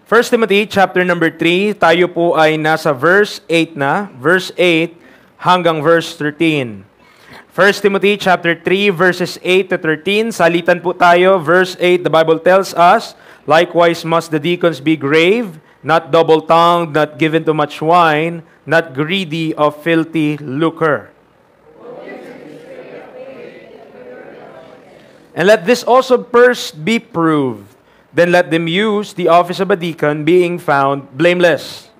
First Timothy chapter number 3, tayo po ay nasa verse 8 na, verse 8 hanggang verse 13. First Timothy chapter 3 verses 8 to 13, salitan po tayo. Verse 8, the Bible tells us, likewise must the deacons be grave, not double-tongued, not given to much wine, not greedy of filthy lucre. And let this also first be proved. Then let them use the office of a deacon, being found blameless.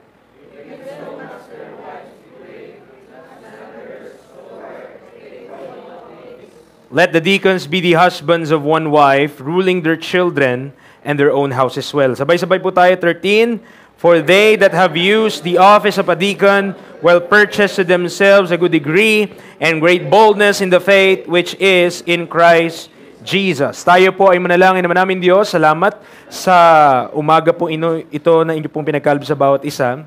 Let the deacons be the husbands of one wife, ruling their children and their own house as well. Sabay-sabay po tayo, 13. For they that have used the office of a deacon will purchase to themselves a good degree and great boldness in the faith which is in Christ Jesus. Tayo po ay manalangin naman namin, Diyos. Salamat sa umaga po ito na inyo pong pinagkaloob sa bawat isa.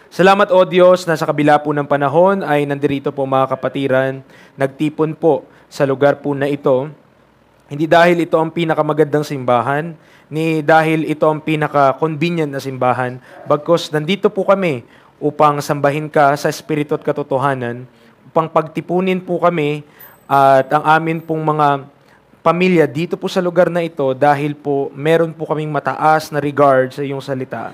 Salamat, O Diyos, na sa kabila po ng panahon ay nandirito po mga kapatiran, nagtipon po sa lugar po na ito. Hindi dahil ito ang pinakamagandang simbahan, ni dahil ito ang pinaka-convenient na simbahan, bagkus nandito po kami upang sambahin ka sa espiritu at katotohanan, upang pagtipunin po kami at ang amin pong mga pamilya dito po sa lugar na ito dahil po meron po kaming mataas na regard sa iyong salita.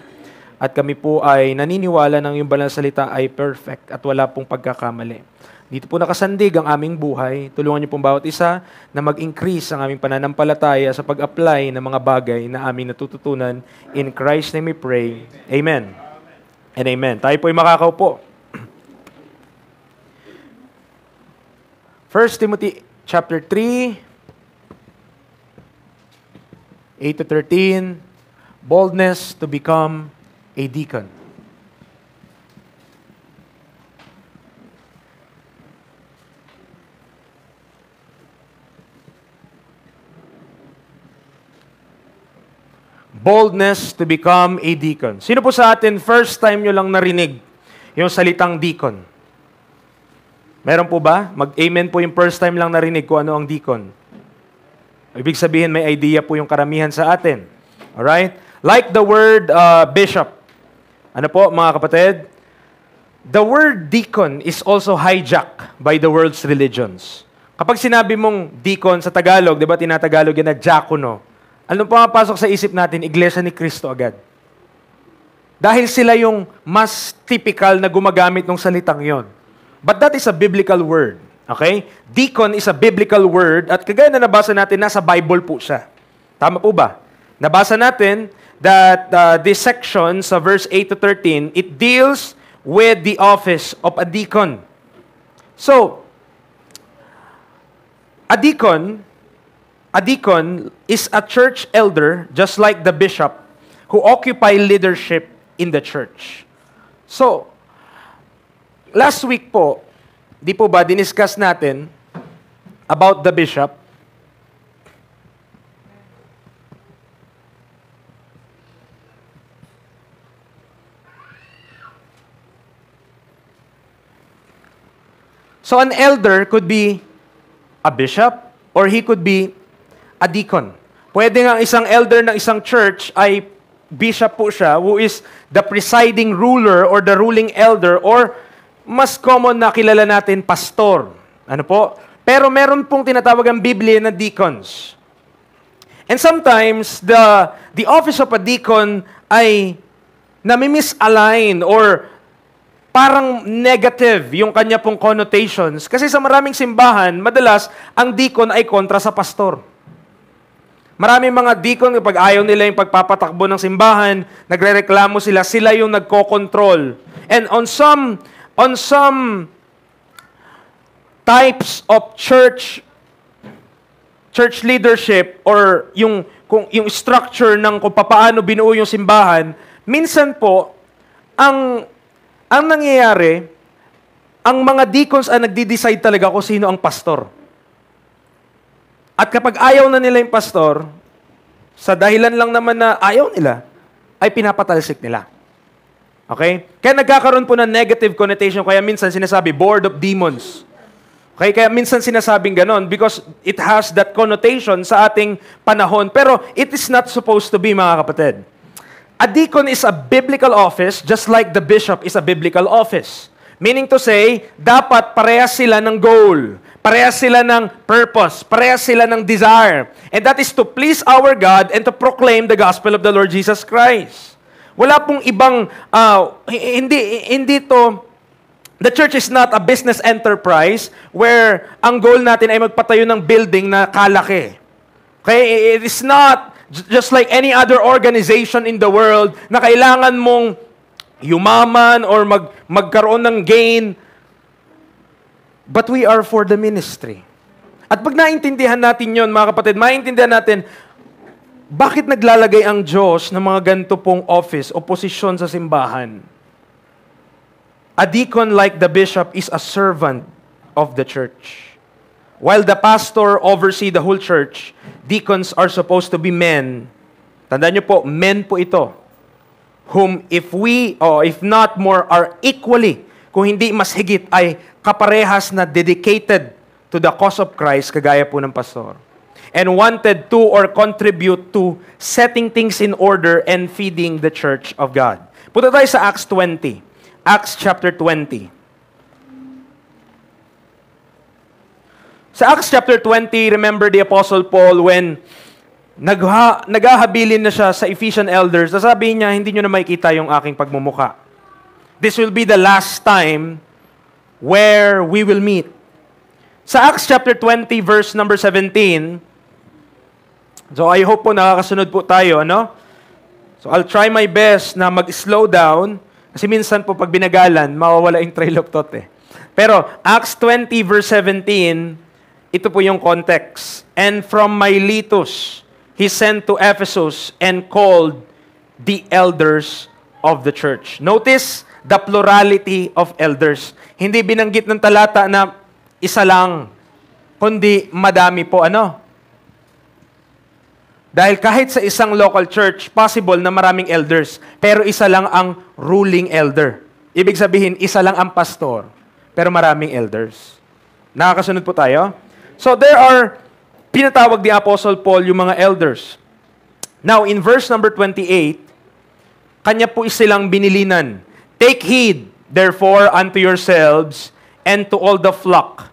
At kami po ay naniniwala ng iyong banal na salita ay perfect at wala pong pagkakamali. Dito po nakasandig ang aming buhay. Tulungan niyo pong bawat isa na mag-increase ang aming pananampalataya sa pag-apply ng mga bagay na aming natututunan. In Christ's name we pray. Amen. And amen. Tayo po ay makakaupo. 1 Timothy chapter 3, 8 to 13, boldness to become a deacon. Boldness to become a deacon. Sino po sa atin, first time nyo lang narinig yung salitang deacon? Meron po ba? Mag-amen po yung first time lang narinig kung ano ang deacon. Ibig sabihin, may idea po yung karamihan sa atin. Alright? Like the word bishop. Ano po, mga kapatid? The word deacon is also hijacked by the world's religions. Kapag sinabi mong deacon sa Tagalog, di ba tinatagalog yan na diakono? Ano po mapasok sa isip natin? Iglesia ni Cristo agad. Dahil sila yung mas typical na gumagamit ng salitang yon. But that is a biblical word. Okay? Deacon is a biblical word at kagaya na nabasa natin, nasa Bible po siya. Tama po ba? Nabasa natin that this section sa verse 8 to 13, it deals with the office of a deacon. So, a deacon is a church elder, just like the bishop, who occupy leadership in the church. So, last week po, di po ba, diniscuss natin about the bishop. So an elder could be a bishop or he could be a deacon. Pwede nga isang elder ng isang church ay bishop po siya, who is the presiding ruler or the ruling elder, or mas common na kilala natin, pastor. Ano po? Pero meron pong tinatawag ang Biblia na deacons. And sometimes, the office of a deacon ay nami-misalign or parang negative yung kanya pong connotations. Kasi sa maraming simbahan, madalas, ang deacon ay kontra sa pastor. Maraming mga deacon, kapag ayaw nila yung pagpapatakbo ng simbahan, nagrereklamo sila yung nagko-control. And on some types of church leadership or yung structure ng kung paano binuo yung simbahan, minsan po, ang nangyayari, ang mga deacons ay nagdi-decide talaga kung sino ang pastor. At kapag ayaw na nila yung pastor, sa dahilan lang naman na ayaw nila, ay pinapatalsik nila. Okay? Kaya nagkakaroon po ng negative connotation, kaya minsan sinasabi, board of demons. Okay? Kaya minsan sinasabing ganon because it has that connotation sa ating panahon. Pero it is not supposed to be, mga kapatid. A deacon is a biblical office just like the bishop is a biblical office. Meaning to say, dapat parehas sila ng goal, parehas sila ng purpose, parehas sila ng desire. And that is to please our God and to proclaim the gospel of the Lord Jesus Christ. Wala pong ibang, hindi to, the church is not a business enterprise where ang goal natin ay magpatayo ng building na kalaki. Okay? It is not just like any other organization in the world na kailangan mong yumaman or magkaroon ng gain. But we are for the ministry. At pag naintindihan natin yon, mga kapatid, maintindihan natin, bakit naglalagay ang Diyos ng mga ganito pong office o posisyon sa simbahan? A deacon, like the bishop, is a servant of the church. While the pastor oversee the whole church, deacons are supposed to be men. Tandaan niyo po, men po ito. Whom if we, or if not more, are equally, kung hindi mas higit, ay kaparehas na dedicated to the cause of Christ, kagaya po ng pastor. And wanted to or contribute to setting things in order and feeding the church of God. Punta tayo sa Acts 20. Acts chapter 20. Sa Acts chapter 20, remember the Apostle Paul when naghahabilin na siya sa Ephesian elders, sasabihin niya, hindi nyo na makikita yung aking pagmumuka. This will be the last time where we will meet. Sa Acts chapter 20, verse number 17, so I hope po nakakasunod po tayo, ano? So I'll try my best na mag-slow down, kasi minsan po pag binagalan, mawawala yung trail of thought eh. Pero Acts 20, verse 17, ito po yung context. And from Miletus, he sent to Ephesus and called the elders of the church. Notice the plurality of elders. Hindi binanggit ng talata na isa lang, kundi madami po. Ano? Dahil kahit sa isang local church, possible na maraming elders, pero isa lang ang ruling elder. Ibig sabihin, isa lang ang pastor, pero maraming elders. Nakakasunod po tayo? So there are, pinatawag ni Apostle Paul yung mga elders. Now, in verse number 28, kanya po silang binilinan. Take heed, therefore, unto yourselves and to all the flock,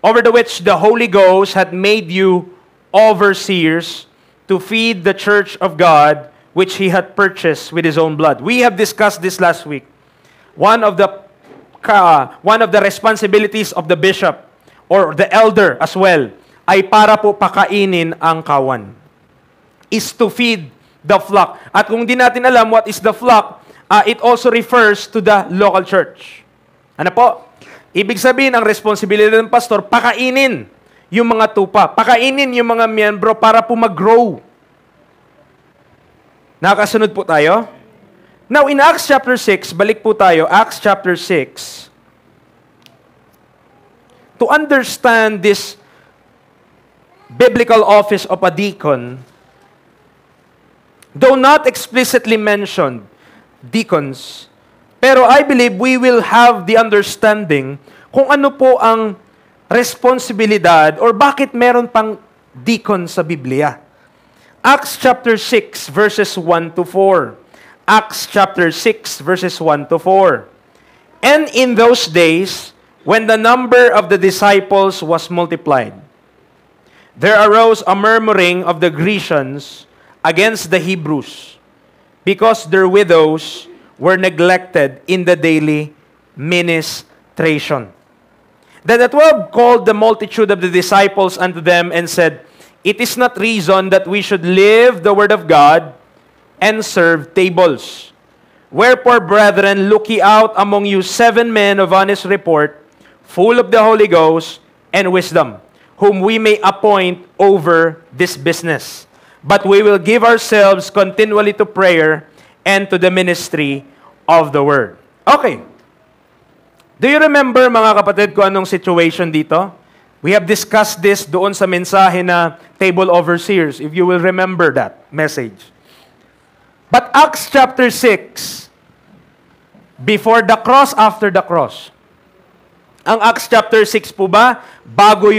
over the which the Holy Ghost had made you overseers to feed the church of God, which He had purchased with His own blood. We have discussed this last week. One of the responsibilities of the bishop or the elder as well, ay para po pakainin ang kawan. Is to feed the flock. At kung di natin alam what is the flock, it also refers to the local church. Ano po? Ibig sabihin, ang responsibilidad ng pastor, pakainin yung mga tupa, pakainin yung mga miyembro para po mag-grow. Nakakasunod po tayo? Now, in Acts chapter 6, balik po tayo, Acts chapter 6, to understand this biblical office of a deacon, though not explicitly mentioned, deacons, pero I believe we will have the understanding kung ano po ang responsibilidad or bakit meron pang deacon sa Biblia. Acts chapter 6 verses 1 to 4. Acts chapter 6 verses 1 to 4. And in those days, when the number of the disciples was multiplied, there arose a murmuring of the Grecians against the Hebrews, because their widows were neglected in the daily ministration. Then the 12 called the multitude of the disciples unto them and said, It is not reason that we should leave the word of God and serve tables. Wherefore, brethren, look ye out among you 7 men of honest report, full of the Holy Ghost and wisdom, whom we may appoint over this business. But we will give ourselves continually to prayer and to the ministry of the word. Okay. Do you remember, mga kapatid, kung anong situation dito? We have discussed this doon sa mensahe na table overseers, if you will remember that message. But Acts chapter 6, before the cross, after the cross. Ang Acts chapter 6 po ba, bago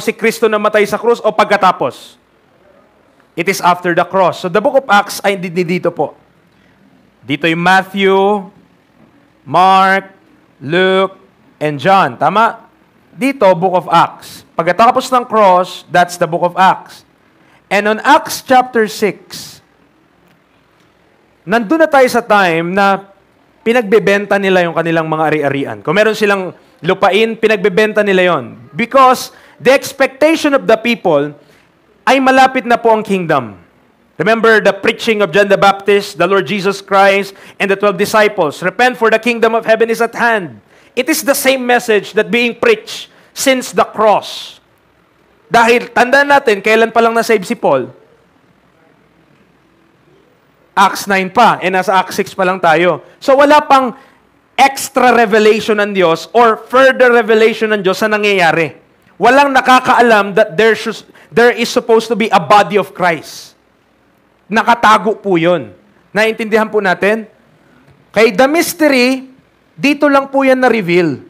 si Kristo namatay sa krus o pagkatapos? It is after the cross. So the book of Acts ay dito po. Dito yung Matthew, Mark, Luke, and John. Tama? Dito, Book of Acts. Pagkatapos ng cross, that's the Book of Acts. And on Acts chapter 6, nandun na tayo sa time na pinagbebenta nila yung kanilang mga ari-arian. Kung meron silang lupain, pinagbebenta nila yon. Because the expectation of the people ay malapit na po ang kingdom. Remember the preaching of John the Baptist, the Lord Jesus Christ, and the 12 disciples. Repent, for the kingdom of heaven is at hand. It is the same message that being preached since the cross. Dahil, tandaan natin, kailan pa lang na-save si Paul? Acts 9 pa, and nasa Acts 6 pa lang tayo. So wala pang extra revelation ng Diyos or further revelation ng Diyos sa nangyayari. Walang nakakaalam that there is supposed to be a body of Christ. Nakatago po yun. Naintindihan po natin? Kay the mystery, dito lang po yan na-reveal.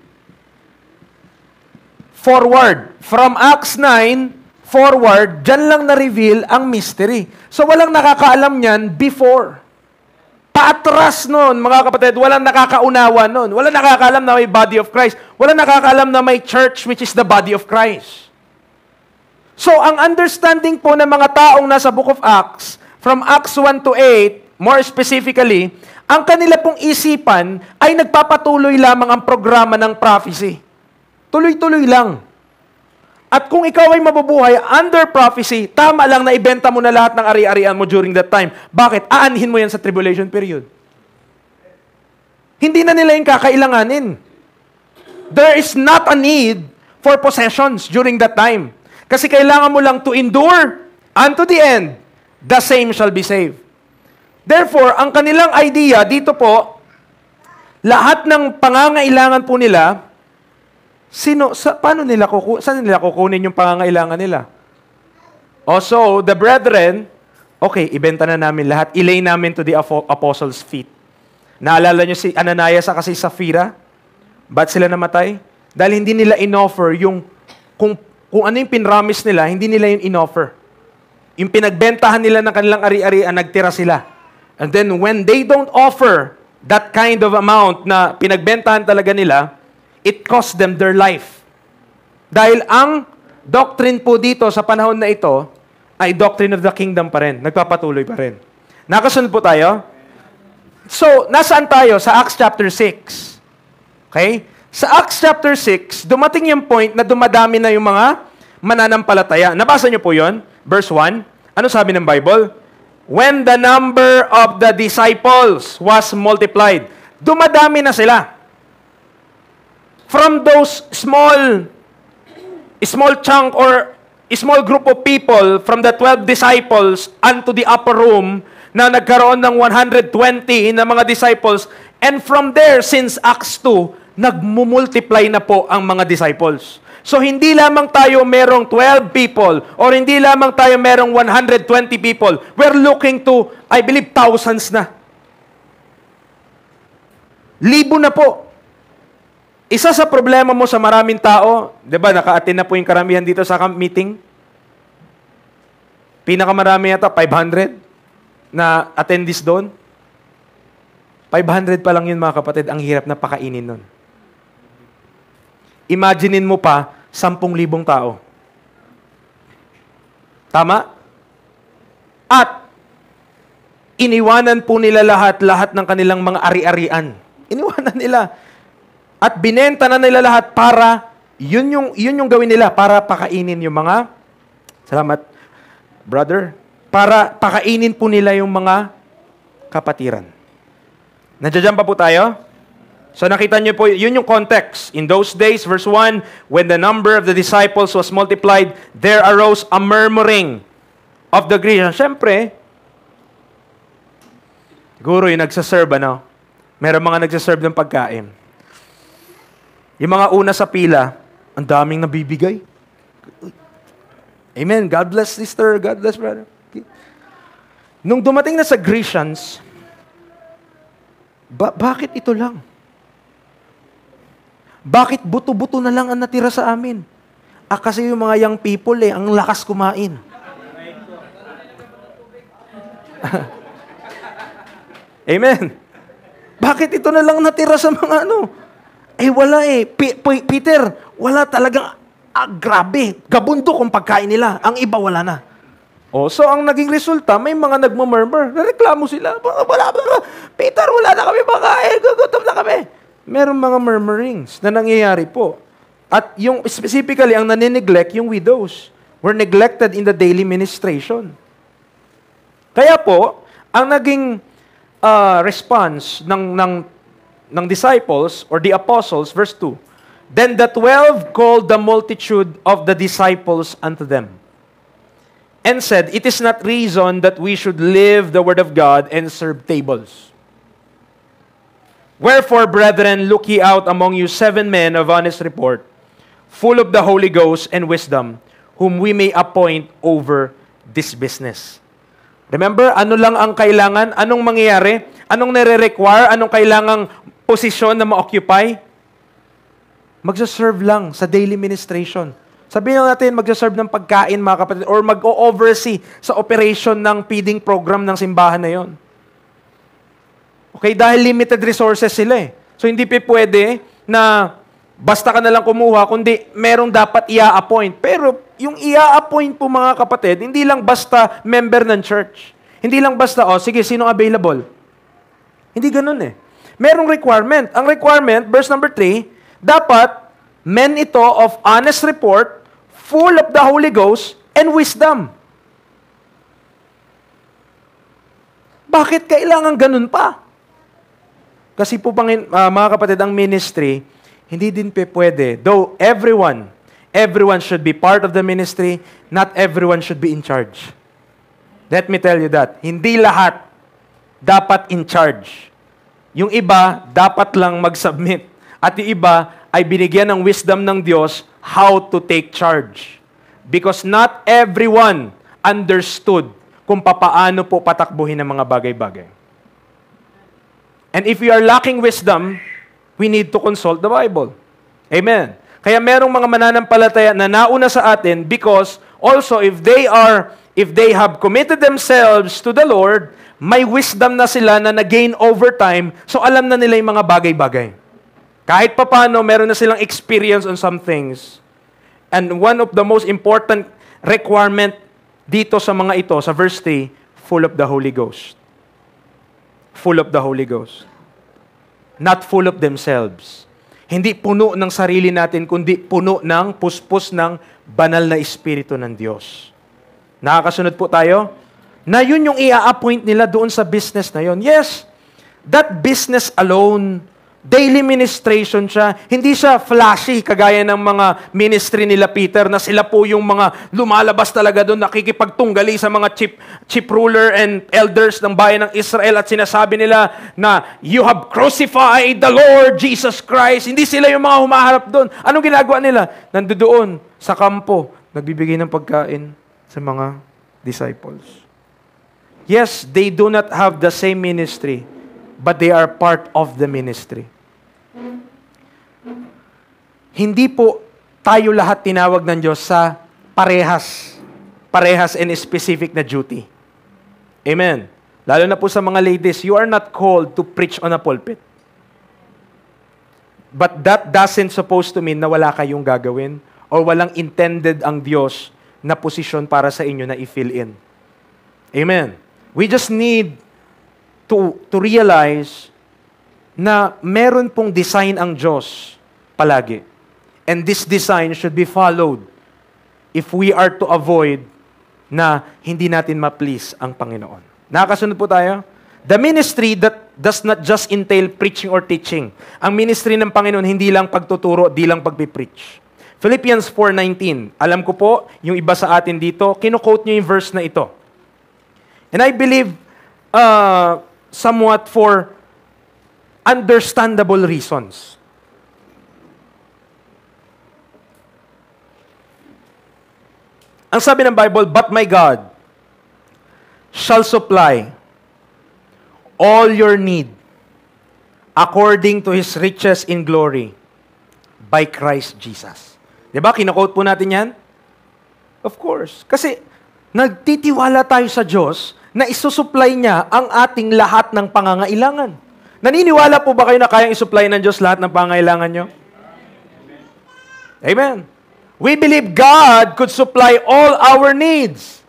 Forward. From Acts 9, forward, dyan lang na-reveal ang mystery. So walang nakakaalam niyan before. Paatras nun, mga kapatid, walang nakakaunawa nun. Walang nakakaalam na may body of Christ. Walang nakakaalam na may church which is the body of Christ. So ang understanding po ng mga taong nasa Book of Acts, from Acts 1 to 8, more specifically, ang kanila pong isipan ay nagpapatuloy lamang ang programa ng prophecy. Tuloy-tuloy lang. At kung ikaw ay mabubuhay under prophecy, tama lang na ibenta mo na lahat ng ari-arian mo during that time. Bakit? Aanhin mo yan sa tribulation period. Hindi na nila yung kakailanganin. There is not a need for possessions during that time. Kasi kailangan mo lang to endure unto the end. The same shall be saved. Therefore, ang kanilang idea dito po, lahat ng pangangailangan po nila, saan nila kukunin yung pangangailangan nila? Also, the brethren, okay, ibenta na namin lahat, ilay namin to the apostles' feet. Naalala nyo si Ananias at si Sapphira? Ba't sila namatay? Dahil hindi nila inoffer yung, kung ano yung pinramis nila, hindi nila yung inoffer. Yung pinagbentahan nila ng kanilang ari-arian, nagtira sila. And then when they don't offer that kind of amount na pinagbentahan talaga nila, it cost them their life. Dahil ang doctrine po dito sa panahon na ito ay doctrine of the kingdom pa rin. Nagpapatuloy pa rin. Nakasunod po tayo? So, nasaan tayo? Sa Acts chapter 6. Okay? Sa Acts chapter 6, dumating yung point na dumadami na yung mga mananampalataya. Nabasa niyo po yon? Verse 1. Ano sabi ng Bible? When the number of the disciples was multiplied. Dumadami na sila. From those small chunk or small group of people from the 12 disciples unto the upper room na nagkaroon ng 120 na mga disciples. And from there, since Acts 2, nagmumultiply na po ang mga disciples. So, hindi lamang tayo merong 12 people or hindi lamang tayo merong 120 people. We're looking to, I believe, thousands na. Libo na po. Isa sa problema mo sa maraming tao, di ba, naka-attend na po yung karamihan dito sa meeting? Pinakamarami yata, 500 na attendees doon. 500 pa lang yun, mga kapatid. Ang hirap na pakainin nun. Imaginein mo pa, 10,000 tao. Tama? At, iniwanan po nila lahat ng kanilang mga ari-arian. Iniwanan nila. At binenta na nila lahat para, yun yung gawin nila, para pakainin yung mga, salamat, brother, para pakainin po nila yung mga kapatiran. Nandiyan pa po tayo? So nakita niyo po, yun yung context. In those days, verse 1, when the number of the disciples was multiplied, there arose a murmuring of the Grecians. Siyempre, siguro yung nagsaserve, ano? Meron mga nagsaserve ng pagkain. Yung mga una sa pila, ang daming nabibigay. Amen. God bless sister, God bless brother. Okay. Nung dumating na sa Grecians, bakit ito lang? Bakit buto-buto na lang ang natira sa amin? Kasi yung mga young people ang lakas kumain. Amen. Bakit ito na lang natira sa mga ano? Wala eh. Peter, wala talagang, grabe. Gabundo kung pagkain nila. Ang iba wala na. So ang naging resulta, may mga nagmamurmur. Nareklamo sila. Wala. Peter, wala na kami pagkain. Gugutom na kami. Meron mga murmurings na nangyayari po. At yung specifically, ang nanineglect, yung widows, were neglected in the daily ministration. Kaya po, ang naging response ng disciples or the apostles, verse 2, then the 12 called the multitude of the disciples unto them, and said, it is not reason that we should live the word of God and serve tables. Wherefore, brethren, look ye out among you 7 men of honest report, full of the Holy Ghost and wisdom, whom we may appoint over this business. Remember, ano lang ang kailangan? Anong mangyayari? Anong nire-require? Anong kailangang posisyon na ma-occupy? Magsaserve lang sa daily ministration. Sabihin natin, magsaserve ng pagkain, mga kapatid, or mag-oversee sa operation ng feeding program ng simbahan na yon. Okay, dahil limited resources sila eh. So, hindi pwede na basta ka na lang kumuha, kundi merong dapat i-appoint. Pero, yung i-appoint po mga kapatid, hindi lang basta member ng church. Hindi lang basta, sige, sino available? Hindi ganun eh. Merong requirement. Ang requirement, verse number 3, dapat men ito of honest report, full of the Holy Ghost and wisdom. Bakit kailangan ganun pa? Kasi po, mga kapatid, ang ministry, hindi din pwede. Though everyone should be part of the ministry, not everyone should be in charge. Let me tell you that. Hindi lahat dapat in charge. Yung iba, dapat lang mag-submit. At yung iba ay binigyan ng wisdom ng Diyos how to take charge. Because not everyone understood kung papaano po patakbuhin ang mga bagay-bagay. And if we are lacking wisdom, we need to consult the Bible. Amen. Kaya merong mga mananampalataya na nauna sa atin because also if they have committed themselves to the Lord, may wisdom na sila na nag-gain over time, so alam na nila yung mga bagay-bagay. Kahit papano, meron na silang experience on some things. And one of the most important requirement dito sa mga ito, sa verse 3, full of the Holy Ghost. Full of the Holy Ghost. Not full of themselves. Hindi puno ng sarili natin, kundi puno ng puspos ng banal na Espiritu ng Diyos. Nakakasunod po tayo? Na yun yung i-appoint nila doon sa business na yun. Yes, that business alone, daily ministration siya. Hindi siya flashy, kagaya ng mga ministry nila Peter, na sila po yung mga lumalabas talaga doon, nakikipagtunggali sa mga chief ruler and elders ng bayan ng Israel at sinasabi nila na, you have crucified the Lord Jesus Christ. Hindi sila yung mga humaharap doon. Anong ginagawa nila? Nandoon sa kampo, nagbibigay ng pagkain sa mga disciples. Yes, they do not have the same ministry, but they are part of the ministry. Hindi po tayo lahat tinawag ng Diyos sa parehas and specific na duty. Amen. Lalo na po sa mga ladies, you are not called to preach on a pulpit. But that doesn't supposed to mean na wala kayong gagawin or walang intended ang Diyos na posisyon para sa inyo na i-fill in. Amen. We just need to realize na meron pong design ang Diyos palagi. And this design should be followed if we are to avoid na hindi natin ma-please ang Panginoon. Nakakasunod po tayo? The ministry that does not just entail preaching or teaching. Ang ministry ng Panginoon hindi lang pagtuturo, di lang pagpipreach. Philippians 4:19. Alam ko po, yung iba sa atin dito, kino-quote nyo yung verse na ito. And I believe somewhat for understandable reasons. Ang sabi ng Bible, but my God shall supply all your need according to His riches in glory by Christ Jesus. Diba? Kino-quote po natin yan? Of course. Kasi nagtitiwala tayo sa Diyos na isusupply niya ang ating lahat ng pangangailangan. Naniniwala po ba kayo na kayang isupply ng Diyos lahat ng pangailangan nyo? Amen. We believe God could supply all our needs.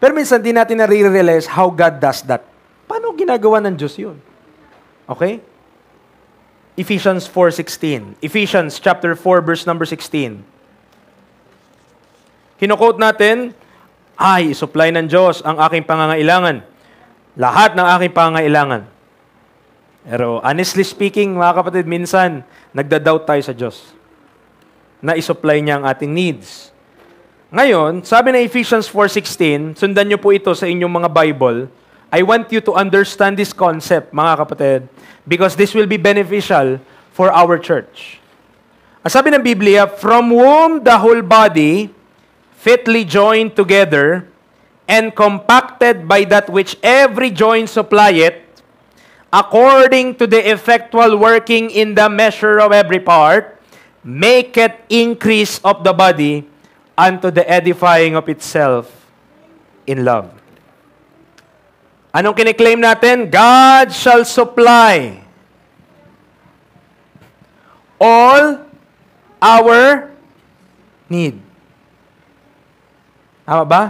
Pero minsan di natin nare-realize how God does that. Paano ginagawa ng Diyos yun? Okay? Ephesians 4:16. Ephesians chapter 4 verse number 16. Kino-quote natin, ay, isupply ng Diyos ang aking pangangailangan. Lahat ng aking pangangailangan. Pero honestly speaking, mga kapatid, minsan nagda-doubt tayo sa Diyos na isupply niya ang ating needs. Ngayon, sabi na Ephesians 4:16, sundan niyo po ito sa inyong mga Bible. I want you to understand this concept, mga kapatid, because this will be beneficial for our church. Ang sabi ng Biblia, from whom the whole body, fitly joined together, and compacted by that which every joint supplieth, according to the effectual working in the measure of every part, maketh increase of the body unto the edifying of itself in love. Anong kiniklaim natin? God shall supply all our need. Tama ba?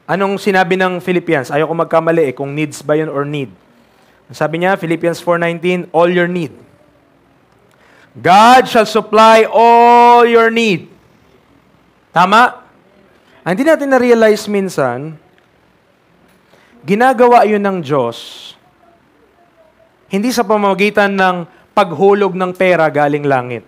Anong sinabi ng Philippians? Ayoko magkamali kung needs ba yun or need. Sabi niya, Philippians 4:19, all your need. God shall supply all your need. Tama? Hindi natin na-realize minsan, ginagawa yun ng Diyos, hindi sa pamamagitan ng paghulog ng pera galing langit.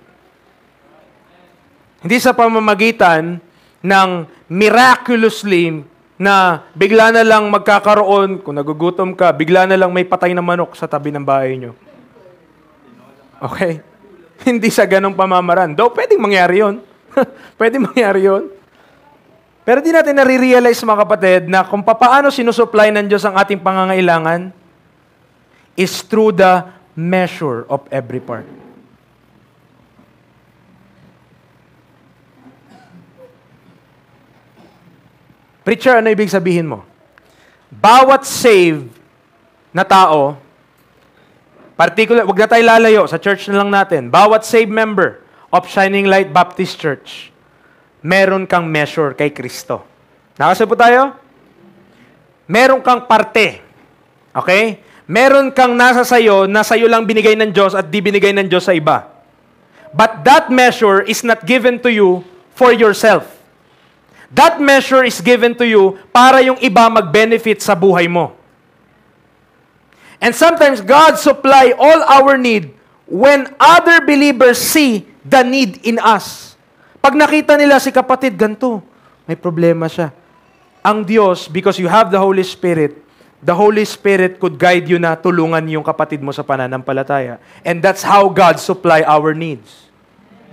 Hindi sa pamamagitan ng miraculously na bigla na lang magkakaroon, kung nagugutom ka, bigla na lang may patay na manok sa tabi ng bahay nyo. Okay? Hindi sa ganong pamamaraan. Though, pwedeng mangyari yun. Pwedeng mangyari yun. Pero di natin nare-realize, mga kapatid, na kung paano sinusupply ng Diyos ang ating pangangailangan is through the measure of every part. Preacher, ano ibig sabihin mo? Bawat save na tao, particular, wag na tayo lalayo, sa church na lang natin, bawat save member of Shining Light Baptist Church, meron kang measure kay Kristo. Nakasal po tayo? Meron kang parte. Okay? Meron kang nasa sayo, na sayo lang binigay ng Diyos at di binigay ng Diyos sa iba. But that measure is not given to you for yourself. That measure is given to you para yung iba mag-benefit sa buhay mo. And sometimes God supply all our need when other believers see the need in us. Pag nakita nila si kapatid ganito, may problema siya. Ang Diyos, because you have the Holy Spirit could guide you na tulungan yung kapatid mo sa pananampalataya. And that's how God supply our needs.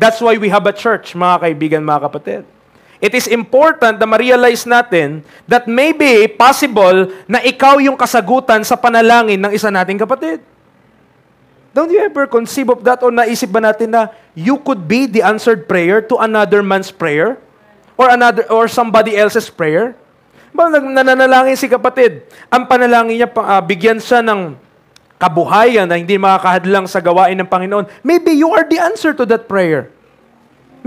That's why we have a church, mga kaibigan, mga kapatid. It is important na ma-realize natin that maybe possible na ikaw yung kasagutan sa panalangin ng isa nating kapatid. Don't you ever conceive of that, o naisip ba natin na you could be the answered prayer to another man's prayer? Or somebody else's prayer? Ba, nananalangin si kapatid. Ang panalangin niya, bigyan siya ng kabuhayan na hindi makakahadlang sa gawain ng Panginoon. Maybe you are the answer to that prayer.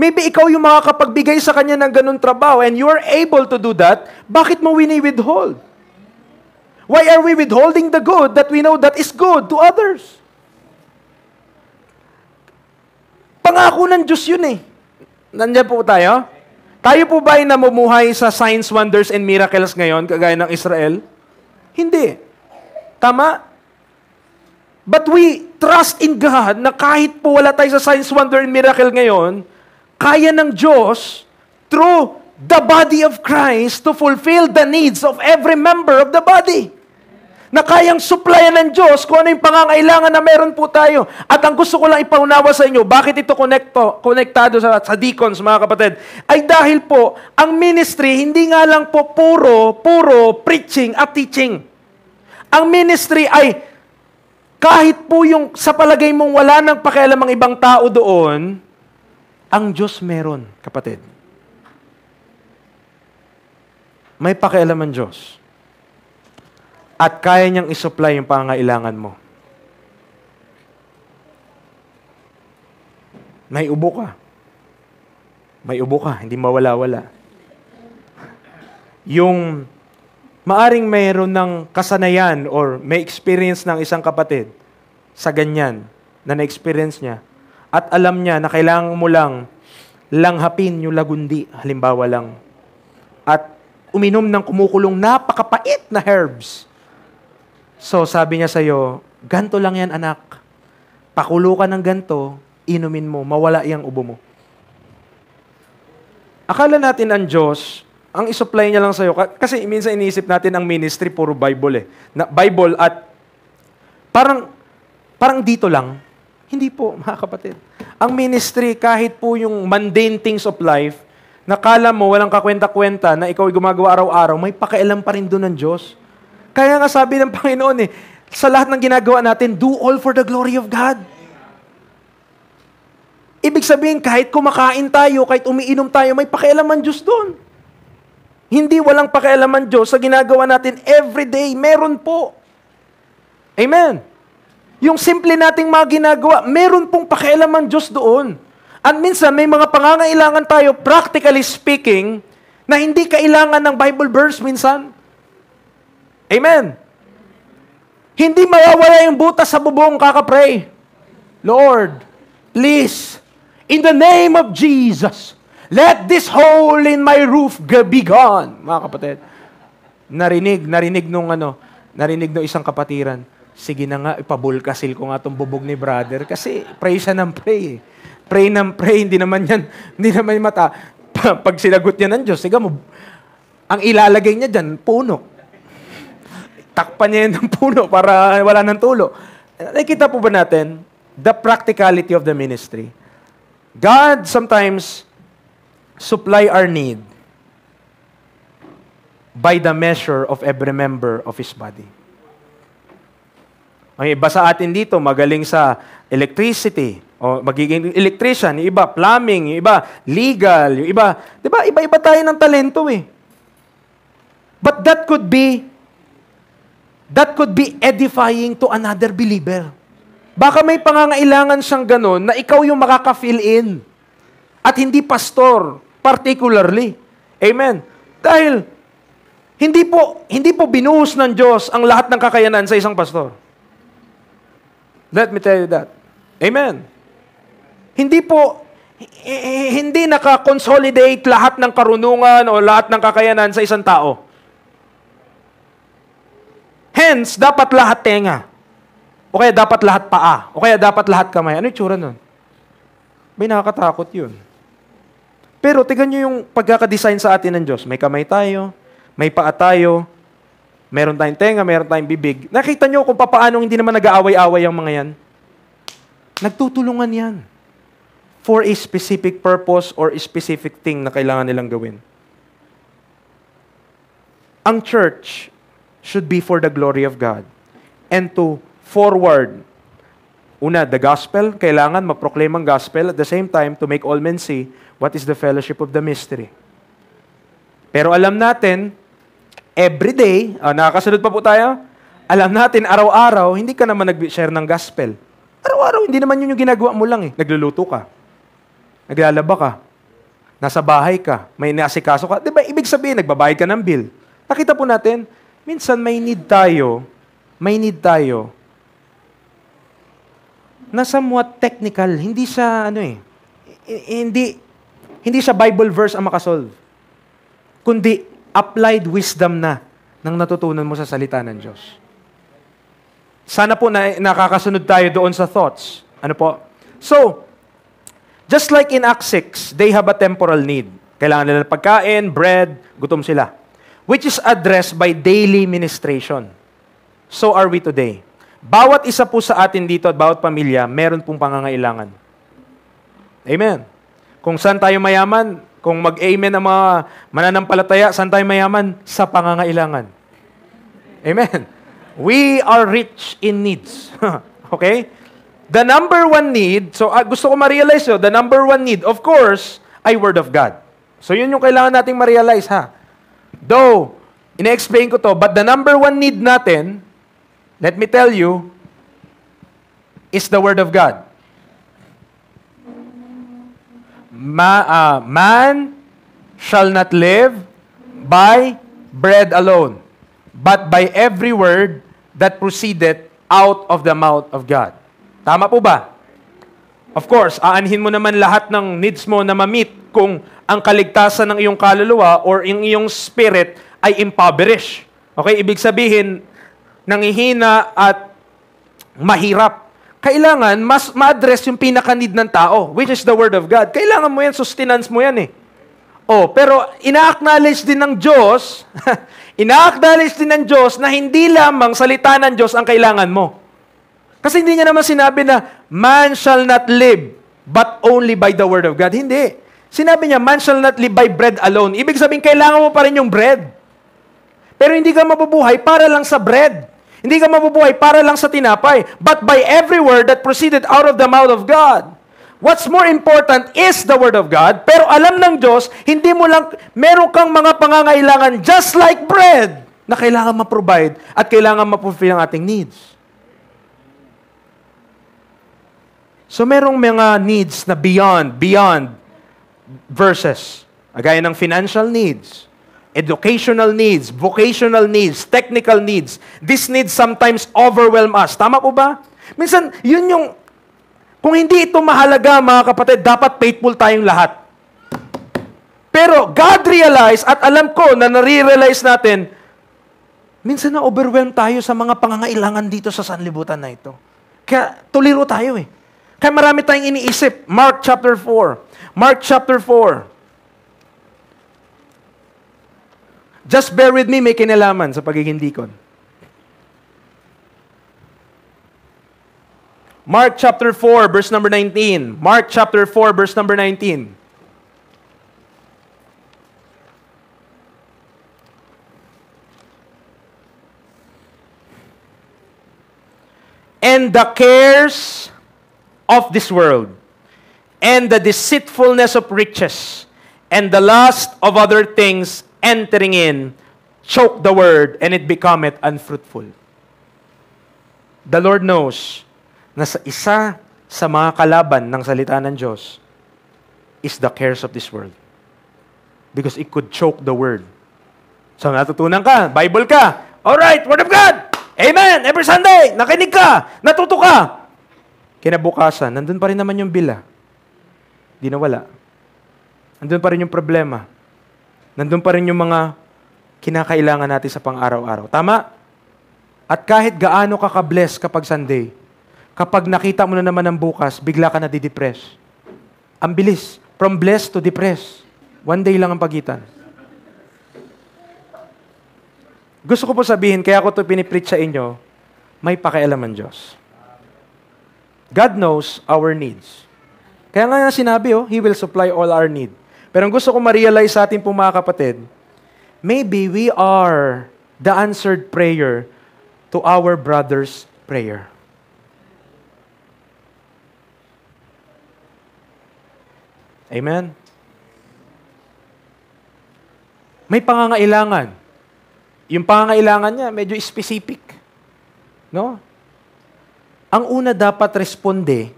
Maybe ikaw yung makakapagbigay sa kanya ng ganun trabaho and you are able to do that, bakit mo wini-withhold? Why are we withholding the good that we know that is good to others? Pangako ng Diyos yun eh. Nandiyan po tayo? Tayo po ba ay namumuhay sa signs, wonders, and miracles ngayon, kagaya ng Israel? Hindi. Tama? But we trust in God na kahit po wala tayo sa signs, wonder, and miracle ngayon, kaya ng Diyos through the body of Christ to fulfill the needs of every member of the body. Na kayang supplyan ng Diyos kung ano yung pangangailangan na meron po tayo. At ang gusto ko lang ipaunawa sa inyo, bakit ito konektado sa deacons, mga kapatid, ay dahil po, ang ministry, hindi nga lang po puro preaching at teaching. Ang ministry ay, kahit po yung sa palagay mong wala nang pakialam ang ibang tao doon, ang Diyos meron, kapatid. May pakialam ang Diyos. At kaya niyang isupply yung pangangailangan mo. May ubo ka. May ubo ka, hindi mawala-wala. Yung maaring mayroon ng kasanayan or may experience ng isang kapatid sa ganyan na na-experience niya at alam niya na kailangan mo lang langhapin yung lagundi, halimbawa lang, at uminom ng kumukulong napakapait na herbs. So, sabi niya sa'yo, ganto lang yan, anak. Pakulo ka ng ganto, inumin mo, mawala yung ubo mo. Akala natin ang Diyos, ang isupply niya lang sa'yo, kasi minsan iniisip natin ang ministry, puro Bible Bible at parang dito lang. Hindi po, mga kapatid. Ang ministry, kahit po yung mundane things of life, nakala mo, walang kakwenta-kwenta na ikaw ay gumagawa araw-araw, may pakialam pa rin doon ng Diyos. Kaya nga sabi ng Panginoon sa lahat ng ginagawa natin, do all for the glory of God. Ibig sabihin, kahit kumakain tayo, kahit umiinom tayo, may pakialam ang Diyos doon. Hindi walang pakialam ang Diyos sa ginagawa natin every day. Meron po. Amen. Yung simple nating mga ginagawa, meron pong pakialam ang Diyos doon. At minsan, may mga pangangailangan tayo, practically speaking, na hindi kailangan ng Bible verse minsan. Amen. Hindi mawawala yung butas sa bubong kakapray. Lord, please, in the name of Jesus, let this hole in my roof be gone. Mga kapatid, narinig nung isang kapatiran, sige na nga, ipabulkasil ko nga itong bubog ni brother kasi pray siya ng pray. Pray ng pray, hindi naman mata. Pag sinagot niya ng Diyos, sige mo, ang ilalagay niya dyan, puno. Takpan niya ng puno para wala ng tulo. Nakikita po ba natin the practicality of the ministry? God sometimes supply our need by the measure of every member of His body. Ang iba sa atin dito, magaling sa electricity, o magiging electrician, yung iba plumbing, yung iba legal, yung iba, di ba, iba-iba tayo ng talento But that could be edifying to another believer. Baka may pangangailangan siyang ganun na ikaw yung makaka-fill in. At hindi pastor, particularly. Amen. Dahil, hindi po binuhos ng Diyos ang lahat ng kakayanan sa isang pastor. Let me tell you that. Amen. Hindi naka-consolidate lahat ng karunungan o lahat ng kakayanan sa isang tao. Hence, dapat lahat tenga. O kaya dapat lahat paa. O kaya dapat lahat kamay. Ano yung tsura nun? May nakakatakot yun. Pero tignan nyo yung pagkakadesign sa atin ng Diyos. May kamay tayo, may paa tayo, meron tayong tenga, meron tayong bibig. Nakita nyo kung paano hindi naman nag-aaway-away ang mga yan? Nagtutulungan yan for a specific purpose or a specific thing na kailangan nilang gawin. Ang church should be for the glory of God and to forward. Una, the gospel. Kailangan mag-proclaim ang gospel at the same time to make all men see what is the fellowship of the mystery. Pero alam natin, every day, nakakasunod pa po tayo, alam natin, araw-araw, hindi ka naman nag-share ng gospel. Araw-araw, hindi naman yun yung ginagawa mo lang Nagluluto ka. Naglalaba ka. Nasa bahay ka. May inaasikaso ka. Diba, ibig sabihin, nagbabayad ka ng bill. Nakita po natin, minsan may need tayo na somewhat technical. Hindi siya, hindi siya Bible verse ang makasolve. Kundi, applied wisdom na ng natutunan mo sa salita ng Diyos. Sana po na nakakasunod tayo doon sa thoughts. Ano po? So, just like in Acts 6, they have a temporal need. Kailangan nila ng pagkain, bread, gutom sila. Which is addressed by daily ministration. So are we today. Bawat isa po sa atin dito at bawat pamilya, meron pong pangangailangan. Amen. Kung saan tayo mayaman, kung mag-amen ang mga mananampalataya, saan tayo mayaman? Sa pangangailangan. Amen. We are rich in needs. Okay? The number one need, so gusto ko ma-realize the number one need, of course, ay Word of God. So yun yung kailangan nating ma-realize, Though, ina-explain ko to, but the number one need natin, let me tell you, is the Word of God. Man shall not live by bread alone, but by every word that proceedeth out of the mouth of God. Tama po ba? Of course, aanhin mo naman lahat ng needs mo na ma-meet kung ang kaligtasan ng iyong kaluluwa or yung iyong spirit ay impoverished. Okay? Ibig sabihin, nangihina at mahirap. Kailangan mas ma-address yung pinaka-need ng tao, which is the Word of God. Kailangan mo yan, sustenance mo yan eh. Oh, pero ina-acknowledge din ng Diyos, ina-acknowledge din ng Diyos na hindi lamang salita ng Diyos ang kailangan mo. Kasi hindi niya naman sinabi na, man shall not live but only by the Word of God. Hindi. Sinabi niya, man shall not live by bread alone. Ibig sabihin, kailangan mo pa rin yung bread. Pero hindi ka mabubuhay para lang sa bread. Hindi ka mabubuhay para lang sa tinapay. But by every word that proceeded out of the mouth of God. What's more important is the Word of God, pero alam ng Diyos, hindi mo lang, meron kang mga pangangailangan just like bread na kailangan ma-provide at kailangan ma-fulfill ang ating needs. So merong mga needs na beyond verses. Gaya ng financial needs, educational needs, vocational needs, technical needs. These needs sometimes overwhelm us. Tama po ba? Minsan, yun yung kung hindi ito mahalaga, mga kapatid, dapat faithful tayong lahat. Pero God realize at alam ko na nare-realize natin, minsan na-overwhelm tayo sa mga pangangailangan dito sa sanlibutan na ito. Kaya tuliro tayo eh. Kaya marami tayong iniisip. Mark chapter 4. Mark chapter 4. Just bear with me, may kinalaman sa pagiging deacon. Mark chapter 4, verse number 19. Mark chapter 4, verse number 19. And the cares of this world, and the deceitfulness of riches, and the lust of other things entering in, choke the word, and it becometh unfruitful. The Lord knows na sa isa sa mga kalaban ng salita ng Diyos is the cares of this world. Because it could choke the word. So natutunan ka, Bible ka, alright, Word of God, Amen, every Sunday, nakinig ka, natuto ka. Kinabukasan, nandun pa rin naman yung bila. Di nawala. Nandun pa rin yung problema. Nandun pa rin yung mga kinakailangan natin sa pang-araw-araw. Tama? At kahit gaano ka ka-bless kapag Sunday, kapag nakita mo na naman ang bukas, bigla ka na di-depress. Ang bilis. From blessed to depressed. One day lang ang pagitan. Gusto ko po sabihin, kaya ko ito pinipreach sa inyo, may pakialam ang Diyos. God knows our needs. Kaya nga sinabi, He will supply all our need. Pero ang gusto ko ma-realize sa ating po mga kapatid, maybe we are the answered prayer to our brother's prayer. Amen? May pangangailangan. Yung pangangailangan niya, medyo specific. No? Ang una dapat responde,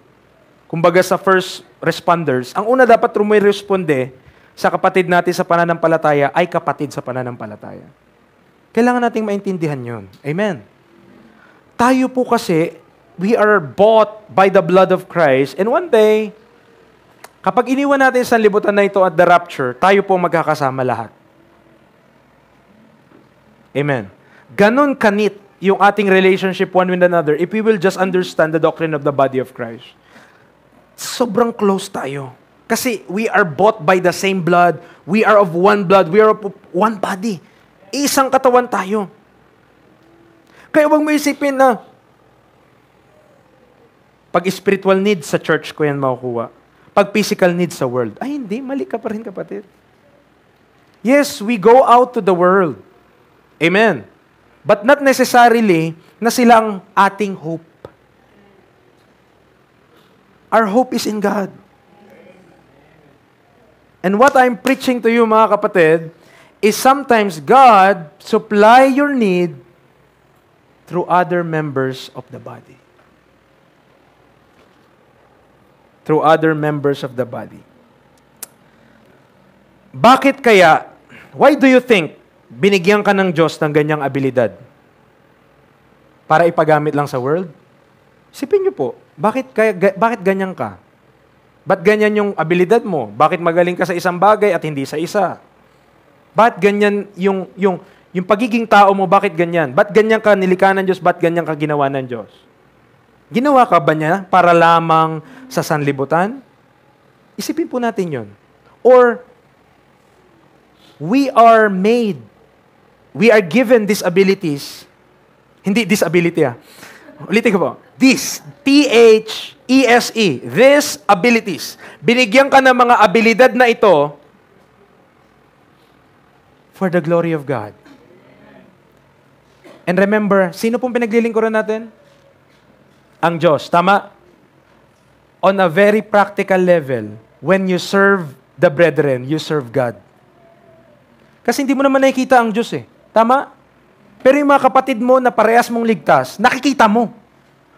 kumbaga sa first responders, ang una dapat responde sa kapatid natin sa pananampalataya ay kapatid sa pananampalataya. Kailangan nating maintindihan yun. Amen? Tayo po kasi, we are bought by the blood of Christ, and one day, kapag iniwan natin sa libutan na ito at the rapture, tayo po magkakasama lahat. Amen. Ganon kanit yung ating relationship one with another if we will just understand the doctrine of the body of Christ. Sobrang close tayo. Kasi we are bought by the same blood. We are of one blood. We are of one body. Isang katawan tayo. Kaya huwag mo isipin na pag spiritual needs sa church ko yan makukuha. Pag physical needs sa world. Ay hindi, mali ka pa rin kapatid. Yes, we go out to the world. Amen. But not necessarily na sila ang ating hope. Our hope is in God. And what I'm preaching to you, mga kapatid, is sometimes God supply your need through other members of the body. Through other members of the body. Bakit kaya, why do you think binigyan ka ng Diyos ng ganyang abilidad? Para ipagamit lang sa world? Isipin niyo po, bakit ganyan ka? Ba't ganyan yung abilidad mo? Bakit magaling ka sa isang bagay at hindi sa isa? Ba't ganyan yung pagiging tao mo, bakit ganyan? Ba't ganyan ka nilikha ng Diyos? Ba't ganyan ka ginawa ng Diyos? Ginawa ka ba niya para lamang sa sanlibutan? Isipin po natin yon. Or, we are given these abilities. Hindi disability Ulitin ko po. These, T-H-E-S-E, these abilities. Binigyan ka ng mga abilidad na ito for the glory of God. And remember, sino pong pinaglilingkuran natin? Ang Diyos. Tama? On a very practical level, when you serve the brethren, you serve God. Kasi hindi mo naman nakikita ang Diyos Tama? Pero yung mga kapatid mo na parehas mong ligtas, nakikita mo.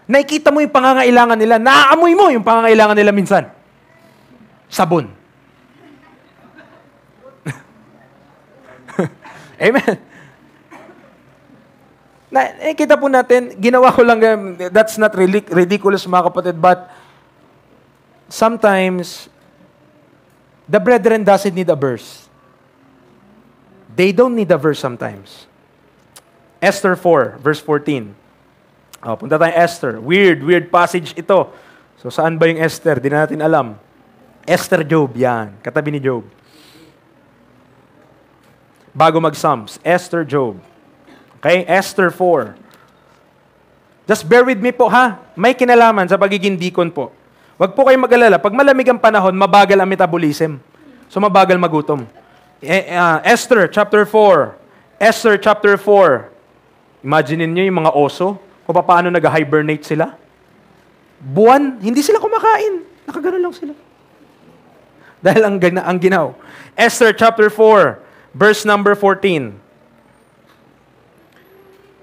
Nakikita mo yung pangangailangan nila. Naaamoy mo yung pangangailangan nila minsan. Sabon. Amen. Nakikita po natin, ginawa ko lang, that's not ridiculous mga kapatid, but sometimes, the brethren doesn't need a verse. They don't need a verse sometimes. Esther 4, verse 14. Punta tayong Esther. Weird passage ito. So, saan ba yung Esther? Di na natin alam. Esther Job, yan. Katabi ni Job. Bago mag-Psalms, Esther Job. Okay? Esther 4. Just bear with me po, ha? May kinalaman sa pagiging deacon po. Huwag po kayong mag-alala. Pag malamig ang panahon, mabagal ang metabolism. So, mabagal magutom. Esther, chapter 4. Esther, chapter 4. Imagine niyo yung mga oso, kung paano nag-hibernate sila. Buwan, hindi sila kumakain. Nakaganon lang sila. Dahil ang ginaw. Esther chapter 4, verse number 14.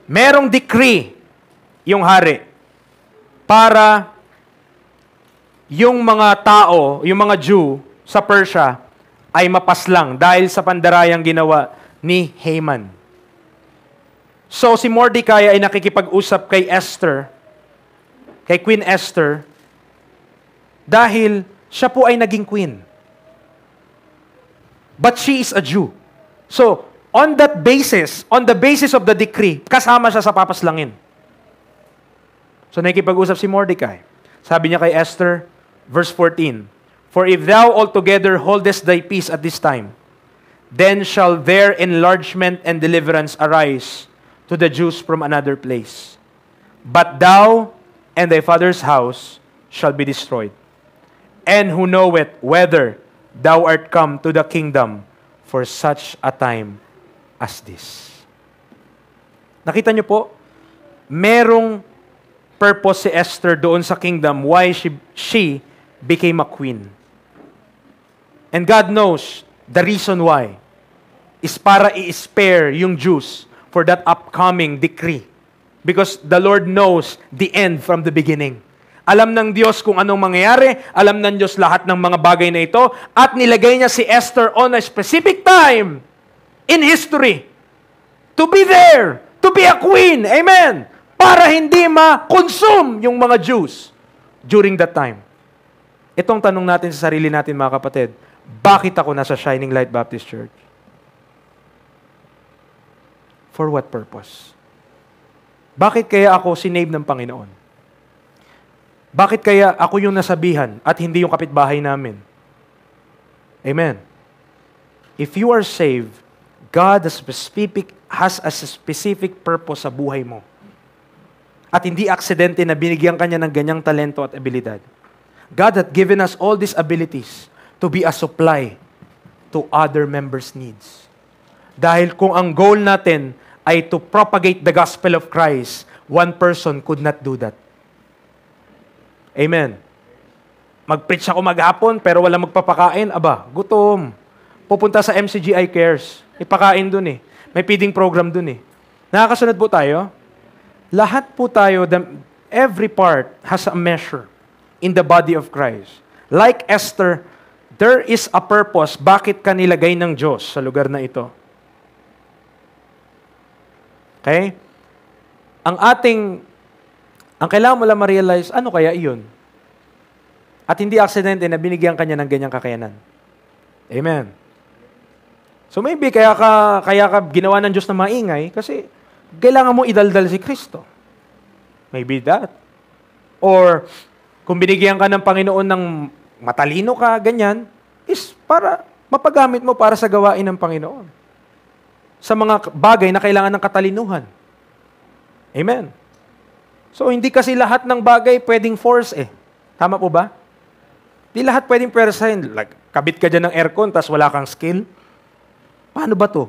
Merong decree yung hari para yung mga tao, yung mga Jew sa Persia ay mapaslang dahil sa pandarayang ginawa ni Haman. So, si Mordecai ay nakikipag-usap kay Esther, kay Queen Esther, dahil siya po ay naging queen. But she is a Jew. So, on the basis of the decree, kasama siya sa papaslangin. So, nakikipag-usap si Mordecai. Sabi niya kay Esther, verse 14, "For if thou altogether holdest thy peace at this time, then shall their enlargement and deliverance arise to the Jews from another place. But thou and thy father's house shall be destroyed. And who knoweth whether thou art come to the kingdom for such a time as this." Nakita niyo po, merong purpose si Esther doon sa kingdom why she became a queen. And God knows the reason why is para i-spare yung Jews for that upcoming decree. Because the Lord knows the end from the beginning. Alam ng Diyos kung anong mangyayari, alam ng Diyos lahat ng mga bagay na ito, at nilagay niya si Esther on a specific time in history to be there, to be a queen, amen, para hindi ma-consume yung mga Jews during that time. Itong tanong natin sa sarili natin, mga kapatid, bakit ako nasa Shining Light Baptist Church? For what purpose? Bakit kaya ako sinave ng Panginoon? Bakit kaya ako yung nasabihan at hindi yung kapitbahay namin? Amen. If you are saved, God has a specific purpose sa buhay mo. At hindi aksidente na binigyan kanya ng ganyang talento at abilidad. God had given us all these abilities to be a supply to other members' needs. Dahil kung ang goal natin ay to propagate the gospel of Christ, one person could not do that. Amen. Mag-preach ako maghapon, pero walang magpapakain. Aba, gutom. Pupunta sa MCGI Cares. Ipakain dun May feeding program dun Nakakasunod po tayo? Lahat po tayo, every part has a measure in the body of Christ. Like Esther, There is a purpose bakit ka nilagay ng Diyos sa lugar na ito. Okay? Ang kailangan mo lang ma-realize, ano kaya iyon? At hindi aksidente na binigyan kanya ng ganyang kakayanan. Amen. So maybe kaya ka ginawa ng Diyos na maingay kasi kailangan mo idaldal si Kristo. Maybe that. Or kung binigyan ka ng Panginoon ng matalino ka, ganyan, is para mapagamit mo para sa gawain ng Panginoon. Sa mga bagay na kailangan ng katalinuhan. Amen. So, hindi kasi lahat ng bagay pwedeng force eh. Tama po ba? Di lahat pwedeng persahin. Like, kabit ka dyan ng aircon, tas wala kang skill. Paano ba to?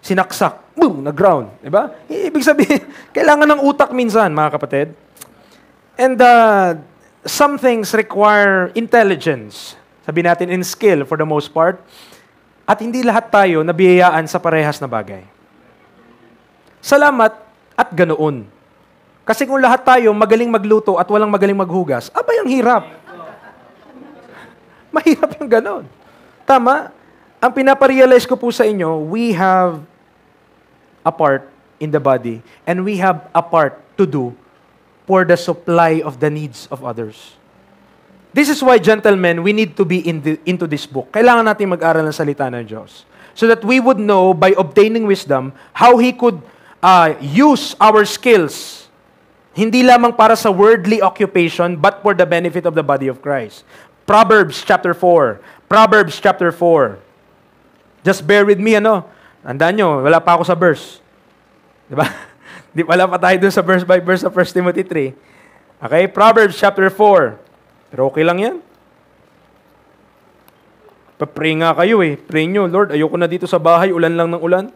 Sinaksak. Boom! Nag-ground. Diba? Ibig sabihin, kailangan ng utak minsan, mga kapatid. And some things require intelligence. Sabi natin in skill for the most part. At hindi lahat tayo nabiyayaan sa parehas na bagay. Salamat at ganoon. Kasi kung lahat tayo magaling magluto at walang magaling maghugas, abay ang hirap. Mahirap yung ganon. Tama? Ang pinaparealize ko po sa inyo, we have a part in the body and we have a part to do for the supply of the needs of others. This is why, gentlemen, we need to be into this book. Kailangan natin mag-aral ng salita ng Diyos. So that we would know, by obtaining wisdom, how He could use our skills. Hindi lamang para sa worldly occupation, but for the benefit of the body of Christ. Proverbs chapter 4. Proverbs chapter 4. Just bear with me, Tandaan nyo, wala pa ako sa verse. Diba? Wala pa tayo dun sa verse by verse sa 1 Timothy 3. Okay? Proverbs chapter 4. Pero okay lang yan. Pa-pray nga kayo eh. Pray nyo, Lord, ayoko na dito sa bahay, ulan lang ng ulan.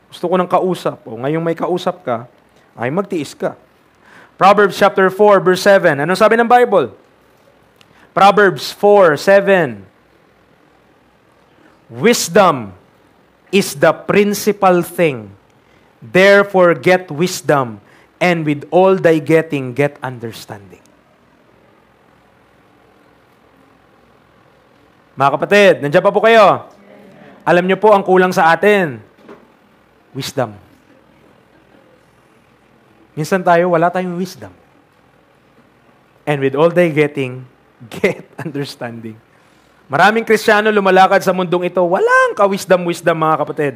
Gusto ko ng kausap. O ngayong may kausap ka, ay magtiis ka. Proverbs chapter 4, verse 7. Anong sabi ng Bible? Proverbs 4:7. Wisdom is the principal thing. Therefore get wisdom, and with all thy getting, get understanding. Mga kapatid, nandiyan pa po kayo? Alam niyo po ang kulang sa atin. Wisdom. Minsan tayo, wala tayong wisdom. And with all thy getting, get understanding. Maraming Kristiyano lumalakad sa mundong ito, walang ka-wisdom-wisdom, mga kapatid.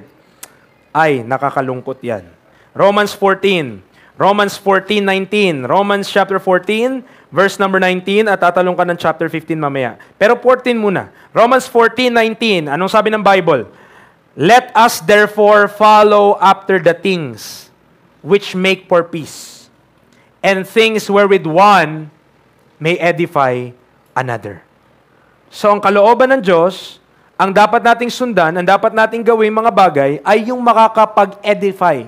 Ay, nakakalungkot yan. Romans 14. Romans 14:19. Romans chapter 14, verse number 19, at tatalong ka ng chapter 15 mamaya. Pero 14 muna. Romans 14:19. Anong sabi ng Bible? Let us therefore follow after the things which make for peace, and things wherewith one may edify another. So ang kalooban ng Diyos, ang dapat nating sundan, ang dapat nating gawin mga bagay, ay yung makakapag-edify,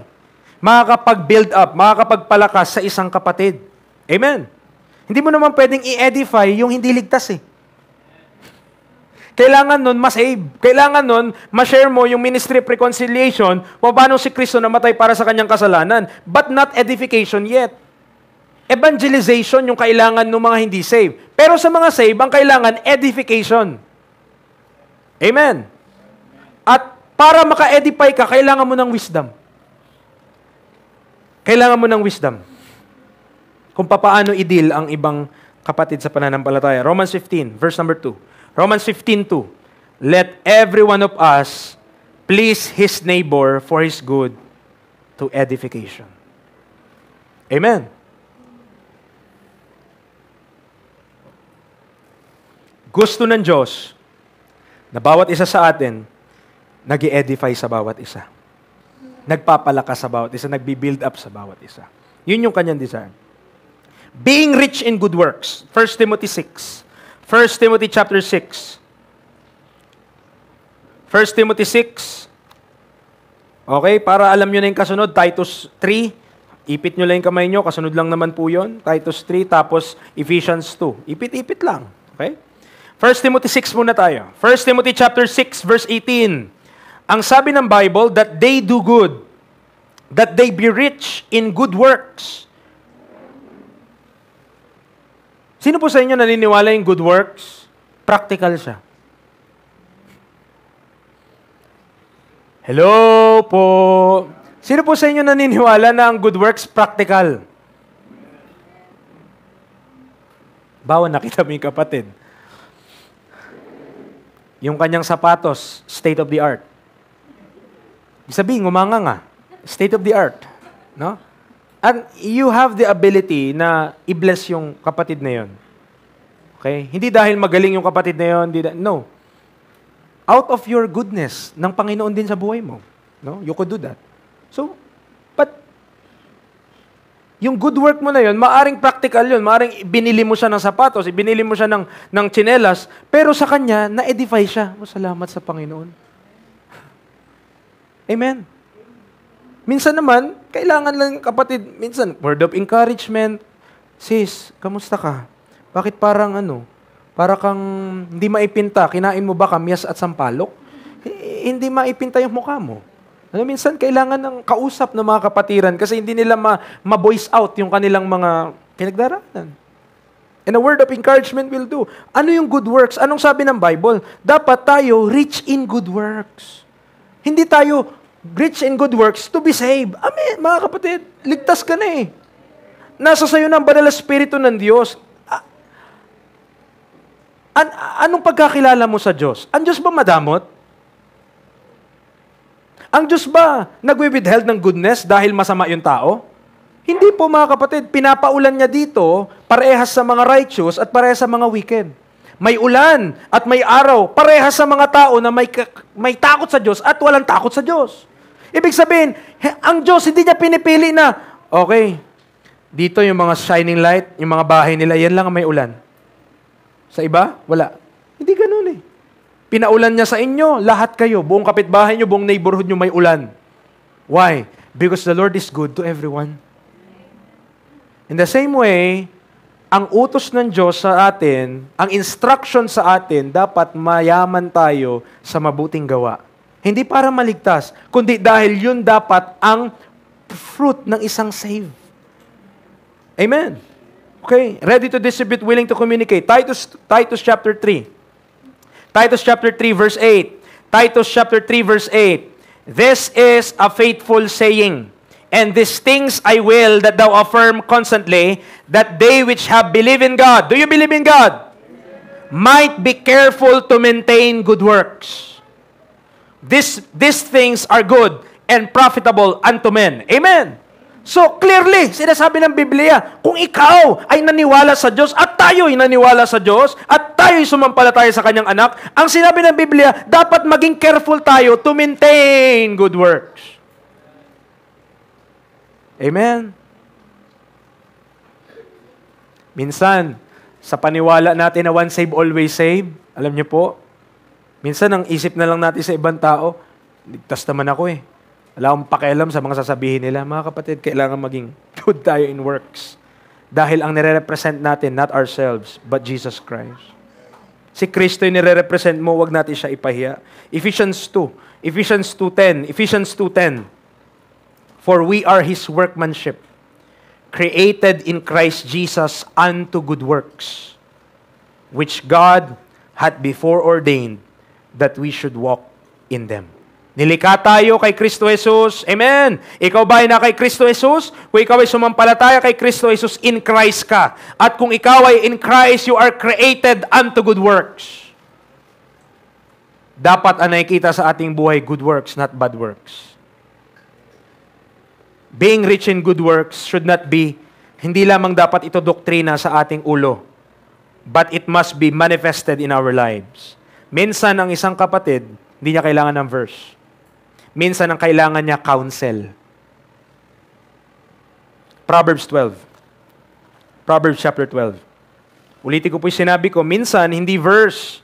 makakapag-build up, makakapagpalakas sa isang kapatid. Amen. Hindi mo naman pwedeng i-edify yung hindi ligtas eh. Kailangan nun ma-save. Kailangan nun ma-share mo yung ministry of reconciliation o paano si Kristo namatay para sa kanyang kasalanan. But not edification yet. Evangelization yung kailangan ng mga hindi save. Pero sa mga save, ang kailangan edification. Amen. At para maka-edify ka, kailangan mo ng wisdom. Kailangan mo ng wisdom. Kung paano i-deal ang ibang kapatid sa pananampalataya. Romans 15, verse number 2. Romans 15:2. Let every one of us please his neighbor for his good to edification. Amen. Gusto ng Diyos na bawat isa sa atin nag-i-edify sa bawat isa. Nagpapalakas sa bawat isa, nagbi-build up sa bawat isa. Yun yung kanyang desire. Being rich in good works. 1 Timothy 6. 1 Timothy chapter 6. 1 Timothy 6. Okay, para alam nyo na yung kasunod, Titus 3. Ipit nyo lang yung kamay nyo, kasunod lang naman po yun. Titus 3, tapos Ephesians 2. Ipit-ipit lang. Okay? 1 Timothy 6 muna tayo. 1 Timothy chapter 6, verse 18. Ang sabi ng Bible, that they do good, that they be rich in good works. Sino po sa inyo naniniwala yung good works? Practical siya. Hello po. Sino po sa inyo naniniwala na ang good works practical? Bawa nakita mo yung kapatid. Yung kanyang sapatos, state of the art. Ibig sabihin, umanga nga. State of the art. No? And you have the ability na i-bless yung kapatid na yun. Okay? Hindi dahil magaling yung kapatid na yun. No. Out of your goodness, ng Panginoon din sa buhay mo. No? You could do that. So, but, yung good work mo na yun, maaring practical yun. Maaring binili mo siya ng sapatos, binili mo siya ng tsinelas, pero sa kanya, na-edify siya. Salamat sa Panginoon. Amen. Minsan naman, kailangan lang kapatid, minsan, word of encouragement. Sis, kamusta ka? Bakit parang para kang hindi maipinta, kinain mo ba kamyas at sampalok? Hindi maipinta yung mukha mo. Minsan, kailangan ng kausap ng mga kapatiran kasi hindi nila ma-voice out yung kanilang mga pinagdaraanan. And a word of encouragement will do. Ano yung good works? Anong sabi ng Bible? Dapat tayo rich in good works. Hindi tayo rich in good works to be saved. Amen, mga kapatid. Ligtas ka na eh. Nasa sayo ng banal na Espiritu ng Diyos. Anong pagkakilala mo sa Diyos? Ang Diyos ba madamot? Ang Diyos ba nagwi-withheld ng goodness dahil masama yung tao? Hindi po, mga kapatid. Pinapaulan niya dito parehas sa mga righteous at parehas sa mga wicked. May ulan at may araw, parehas sa mga tao na may takot sa Diyos at walang takot sa Diyos. Ibig sabihin, ang Diyos hindi niya pinipili na, okay, dito yung mga shining light, yung mga bahay nila, yan lang ang may ulan. Sa iba, wala. Hindi ganun eh. Pinaulan niya sa inyo, lahat kayo, buong kapitbahay niyo, buong neighborhood niyo may ulan. Why? Because the Lord is good to everyone. In the same way, ang utos ng Diyos sa atin, ang instruction sa atin, dapat mayaman tayo sa mabuting gawa. Hindi para maligtas, kundi dahil yun dapat ang fruit ng isang save. Amen. Okay, ready to distribute, willing to communicate. Titus chapter 3. Titus chapter 3 verse 8. Titus chapter 3 verse 8. This is a faithful saying, and these things I will that thou affirm constantly, that they which have believed in God, do you believe in God? Might be careful to maintain good works. These things are good and profitable unto men. Amen. So, clearly, sinasabi ng Biblia, kung ikaw ay naniwala sa Diyos at tayo ay naniwala sa Diyos at tayo ay sumampalataya sa Kanyang anak, ang sinabi ng Biblia, dapat maging careful tayo to maintain good works. Amen. Minsan, sa paniwala natin na one save, always save, alam niyo po, minsan ang isip na lang natin sa ibang tao, ligtas naman ako eh. Wala akong pakialam sa mga sasabihin nila. Mga kapatid, kailangan maging good tayo in works. Dahil ang nire-represent natin, not ourselves, but Jesus Christ. Si Kristo yung nire-represent mo, wag natin siya ipahiya. Ephesians 2:10. For we are His workmanship, created in Christ Jesus unto good works, which God had before ordained that we should walk in them. Nilikha tayo kay Kristo Jesus. Amen. Ikaw ba ay na kay Kristo Jesus? Kung ikaw ay sumampalataya kay Kristo Jesus, in Christ ka. At kung ikaw ay in Christ, you are created unto good works. Dapat ang nakikita sa ating buhay, good works, not bad works. Being rich in good works should not be, hindi lamang dapat ito doktrina sa ating ulo, but it must be manifested in our lives. Minsan, ang isang kapatid, hindi niya kailangan ng verse. Minsan, ang kailangan niya, counsel. Proverbs 12. Proverbs chapter 12. Ulitin ko po yung sinabi ko, minsan, hindi verse.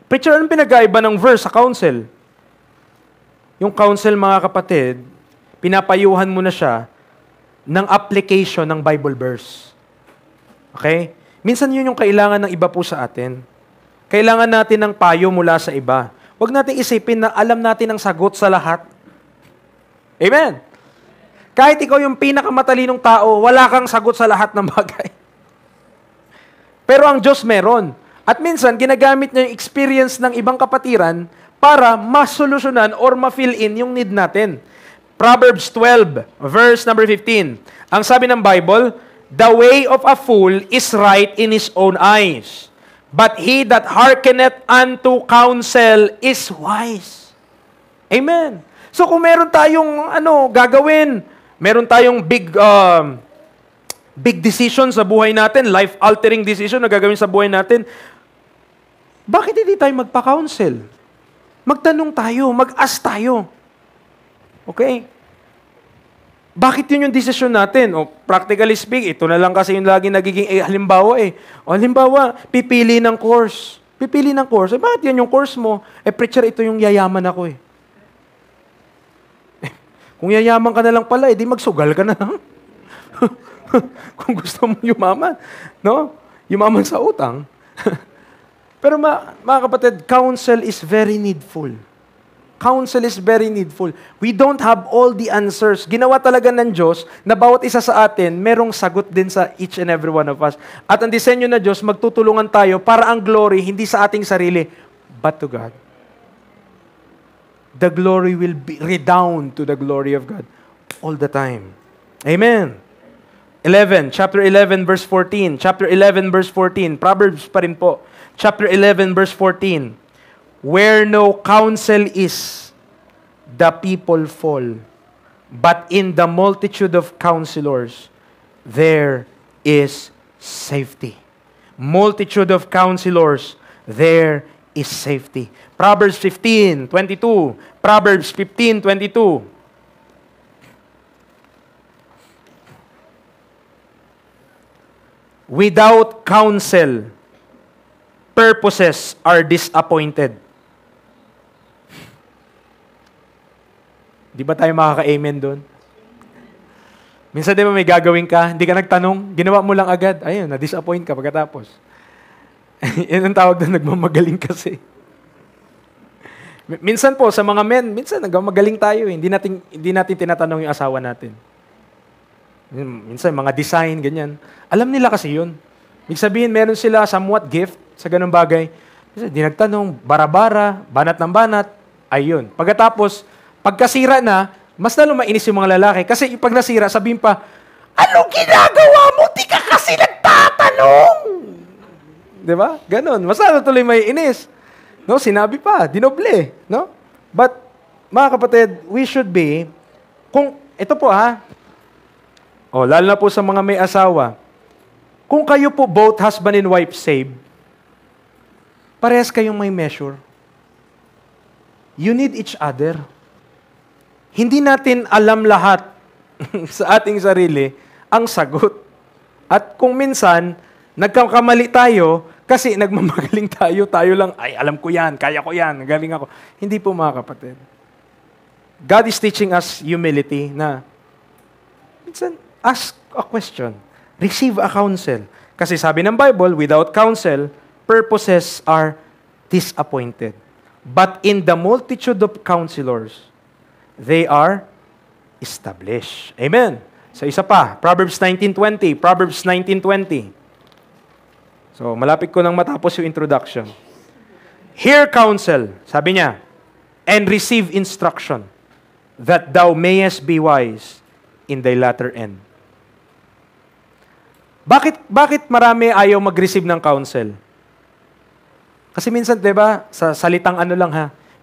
Preacher, anong pinag-aiba ng verse sa counsel? Yung counsel, mga kapatid, pinapayuhan mo na siya ng application ng Bible verse. Okay? Minsan yun yung kailangan ng iba po sa atin. Kailangan natin ng payo mula sa iba. Huwag natin isipin na alam natin ang sagot sa lahat. Amen? Kahit ikaw yung pinakamatalinong tao, wala kang sagot sa lahat ng bagay. Pero ang Diyos meron. At minsan, ginagamit niya yung experience ng ibang kapatiran para masolusyonan or ma-fill in yung need natin. Proverbs 12, verse number 15. Ang sabi ng Bible, the way of a fool is right in his own eyes, but he that hearkeneth unto counsel is wise. Amen. So kung meron tayong gagawin, meron tayong big decision sa buhay natin, life-altering decision na gagawin sa buhay natin, bakit hindi tayo magpa-counsel? Magtanong tayo, mag-ask tayo. Okay? Bakit yun yung desisyon natin? O practically speak, ito na lang kasi yung lagi nagiging halimbawa eh. O halimbawa, pipili ng course. Pipili ng course. Eh, bakit yan yung course mo? Eh, preacher, ito yung yayaman ako eh. Kung yayaman ka na lang pala, edi magsugal ka na lang. Kung gusto mo yumaman. No? Yumaman sa utang. Pero mga kapatid, counsel is very needful. Counsel is very needful. We don't have all the answers. Ginawa talaga ng Diyos na bawat isa sa atin, merong sagot din sa each and every one of us. At ang disenyo na Diyos, magtutulungan tayo para ang glory, hindi sa ating sarili, but to God. The glory will be redound to the glory of God all the time. Amen. Chapter 11, verse 14. Chapter 11, verse 14. Proverbs pa rin po. Chapter 11, verse 14. Where no counsel is, the people fall. But in the multitude of counselors, there is safety. Multitude of counselors, there is safety. Proverbs 15:22. Proverbs 15:22. Without counsel, purposes are disappointed. Di ba tayo makaka-amen doon? Minsan di ba may gagawin ka, hindi ka nagtanong, ginawa mo lang agad, ayun, na-disappoint ka pagkatapos. Yan ang tawag doon, nagmamagaling kasi. Minsan po, sa mga men, minsan nagmamagaling tayo, hindi natin tinatanong yung asawa natin. Minsan, mga design, ganyan. Alam nila kasi yun. Ibig sabihin, meron sila somewhat gift sa ganung bagay. Minsan, di nagtanong, bara-bara, banat ng banat, ayun. Pagkatapos, pagkasira na, mas lalo mainis yung mga lalaki. Kasi pag nasira, sabihin pa, anong ginagawa mo? Di ka kasi nagtatanong! Di ba? Ganon. Mas lalo tuloy may inis. No? Sinabi pa, dinoble. No? But, mga kapatid, we should be, ito po lalo na po sa mga may asawa, kung kayo po both husband and wife saved, parehas kayong may measure. You need each other. Hindi natin alam lahat sa ating sarili ang sagot. At kung minsan, nagkakamali tayo kasi nagmamagaling tayo lang, ay, alam ko yan, kaya ko yan, galing ako. Hindi po mga kapatid. God is teaching us humility na minsan, ask a question. Receive a counsel. Kasi sabi ng Bible, without counsel, purposes are disappointed. But in the multitude of counselors, they are established. Amen. So isa pa, Proverbs 19:20. Proverbs 19:20. So malapit ko nang matapos yung introduction. Hear counsel, sabi niya, and receive instruction, that thou mayest be wise in thy latter end. Bakit marami ayaw mag-receive ng counsel? Kasi minsan, 'di ba, sa salitang lang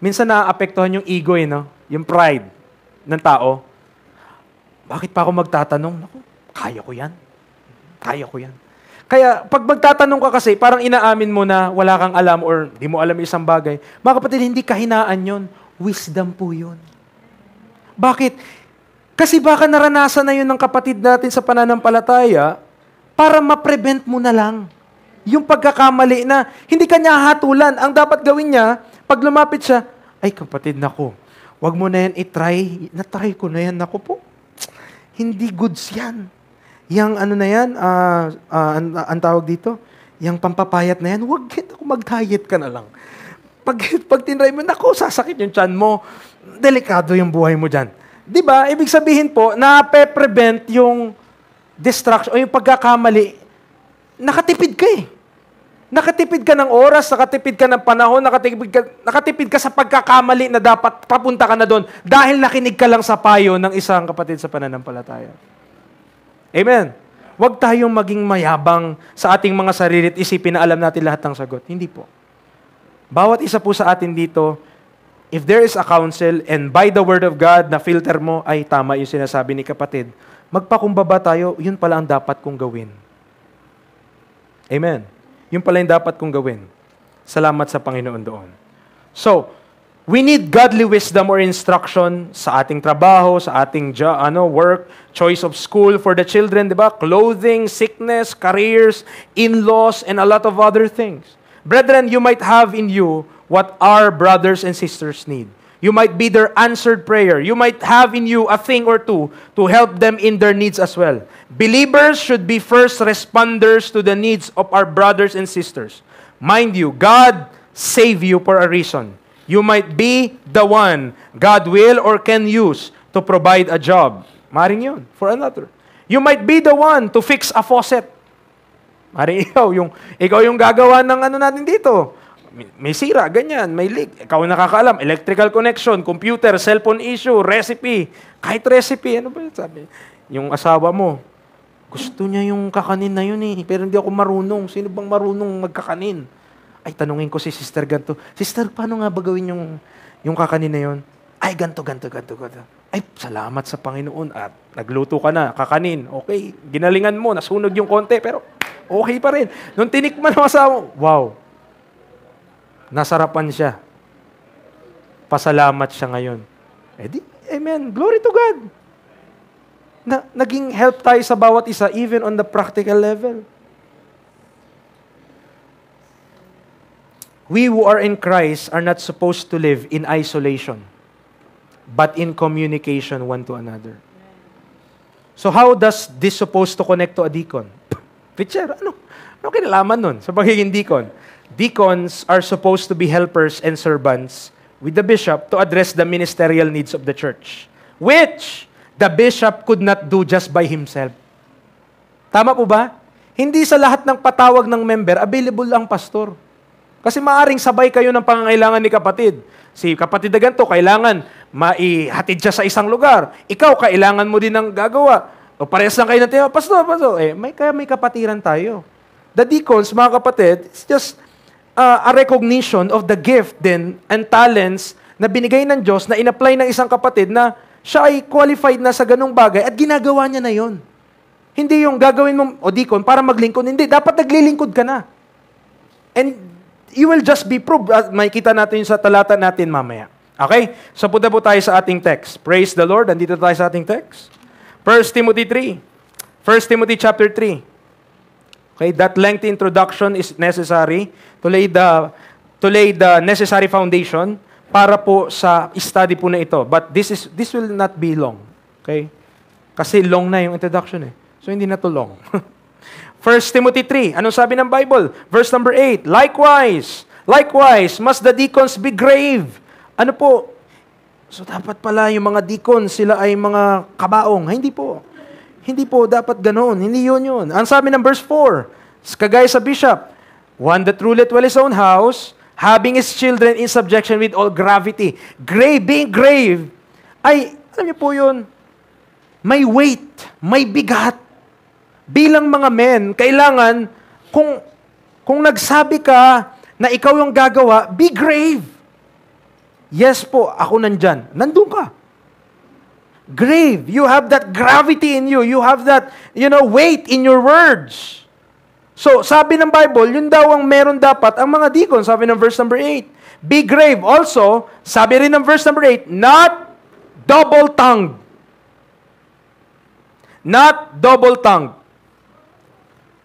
minsan naaapektuhan yung ego no? Yung pride ng tao. Bakit pa ako magtatanong? Naku, kaya ko yan. Kaya ko yan. Kaya, pag magtatanong ka kasi, parang inaamin mo na wala kang alam or di mo alam isang bagay. Mga kapatid, hindi kahinaan yun. Wisdom po yun. Bakit? Kasi baka naranasan na yun ng kapatid natin sa pananampalataya para ma-prevent mo na lang yung pagkakamali na hindi kanya hatulan. Ang dapat gawin niya, pag lumapit siya, ay kapatid, nako, wag mo na yan i-try. Na-try ko na yan, nako po. Hindi goods yan. Yang na yan, ang tawag dito, yung pampapayat na yan, wag mag-diet ka na lang. Pag tinry mo, nako, sasakit yung tiyan mo. Delikado yung buhay mo dyan. Diba? Ibig sabihin po, na-prevent yung distraction o yung pagkakamali. Nakatipid ka eh. Nakatipid ka ng oras, nakatipid ka ng panahon, nakatipid ka sa pagkakamali na dapat papunta ka na doon dahil nakinig ka lang sa payo ng isang kapatid sa pananampalataya. Amen. Huwag tayong maging mayabang sa ating mga sarili at isipin na alam natin lahat ng sagot. Hindi po. Bawat isa po sa atin dito, if there is a counsel and by the word of God na filter mo, ay tama yung sinasabi ni kapatid, magpakumbaba tayo, yun pala ang dapat kong gawin. Amen. Yun pala yung dapat kong gawin. Salamat sa Panginoon doon. So, we need godly wisdom or instruction sa ating trabaho, sa ating work, choice of school for the children, di ba? Clothing, sickness, careers, in-laws, and a lot of other things. Brethren, you might have in you what our brothers and sisters need. You might be their answered prayer. You might have in you a thing or two to help them in their needs as well. Believers should be first responders to the needs of our brothers and sisters. Mind you, God saved you for a reason. You might be the one God will or can use to provide a job. Maring yun, for another. You might be the one to fix a faucet. Maring ikaw yung gagawa ng natin dito. May sira, ganyan, may leak. Ikaw nakakaalam. Electrical connection, computer, cellphone issue, recipe. Kahit recipe, ano ba yun sabi? Yung asawa mo, gusto niya yung kakanin na yun eh. Pero hindi ako marunong. Sino bang marunong magkakanin? Ay, tanungin ko si Sister ganto. Sister, paano nga ba gawin yung kakanin na yun? Ay, ganto. Ay, salamat sa Panginoon. At nagluto ka na, kakanin. Okay, ginalingan mo, nasunog yung konti, pero okay pa rin. Nung tinikman ng asawa, wow. Nasarapan siya. Pasalamat siya ngayon. Amen. Glory to God. Naging help tayo sa bawat isa, even on the practical level. We who are in Christ are not supposed to live in isolation, but in communication one to another. So how does this supposed to connect to a deacon? Preacher, ano kinalaman nun sa pagiging deacon? Deacons are supposed to be helpers and servants with the bishop to address the ministerial needs of the church, which the bishop could not do just by himself. Tama po ba? Hindi sa lahat ng patawag ng member, available ang pastor. Kasi maaring sabay kayo ng pangangailangan ni kapatid. Si kapatid na ganito, kailangan maihatid siya sa isang lugar. Ikaw, kailangan mo din ng gagawa. O parehas lang kayo ng tema, pastor. May kapatiran tayo. The deacons, mga kapatid, it's just a recognition of the gift din and talents na binigay ng Diyos na in-apply ng isang kapatid na siya ay qualified na sa ganung bagay at ginagawa niya na yon. Hindi yung gagawin mo, deacon, para maglingkod. Hindi, dapat naglilingkod ka na. And you will just be proved. Makikita natin sa talata natin mamaya. Okay? So punta po tayo sa ating text. Praise the Lord. Andito tayo sa ating text. 1 Timothy 3. 1 Timothy chapter 3. Okay, that lengthy introduction is necessary to lay the necessary foundation para po sa study po na ito. But this will not be long. Okay? Kasi long na yung introduction eh. So hindi na to long. 1 Timothy 3. Anong sabi ng Bible? Verse number 8. Likewise, must the deacons be grave. Ano po? So dapat pala yung mga deacons, sila ay mga kabaong. Hindi po. Hindi po dapat ganoon. Hindi yun. Ang sabi ng verse 4, kagaya sa bishop, one that ruleth well his own house, having his children in subjection with all gravity. Being grave, ay, alam niyo po yun, may weight, may bigat. Bilang mga men, kailangan, kung nagsabi ka na ikaw yung gagawa, be grave. Yes po, ako nandyan. Nandun ka. Grave. You have that gravity in you. You have that, weight in your words. So, sabi ng Bible, yun daw ang meron dapat ang mga deacons. Sabi ng verse number 8. Be grave. Also, sabi rin ng verse number 8, not double-tongued. Not double-tongued.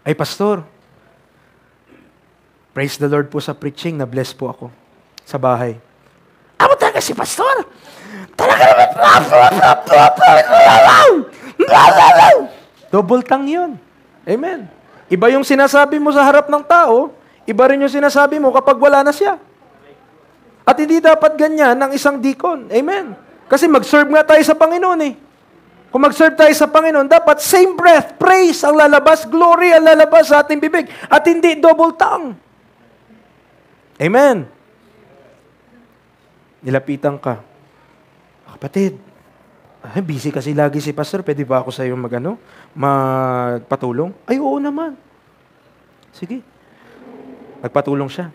Ay, pastor, praise the Lord po sa preaching. Na-bless po ako sa bahay. Amo talaga si pastor. Talaga naman. Double tongue yun. Amen. Iba yung sinasabi mo sa harap ng tao, iba rin yung sinasabi mo kapag wala na siya. At hindi dapat ganyan ng isang deacon. Amen. Kasi mag-serve nga tayo sa Panginoon eh. Kung mag-serve tayo sa Panginoon, dapat same breath, praise ang lalabas, glory ang lalabas sa ating bibig. At hindi double tongue. Amen. Nilapitan ka. Kapatid, busy kasi lagi si pastor, pwede ba ako sa iyo magpatulong? Ay, oo naman. Sige. Nagpatulong siya.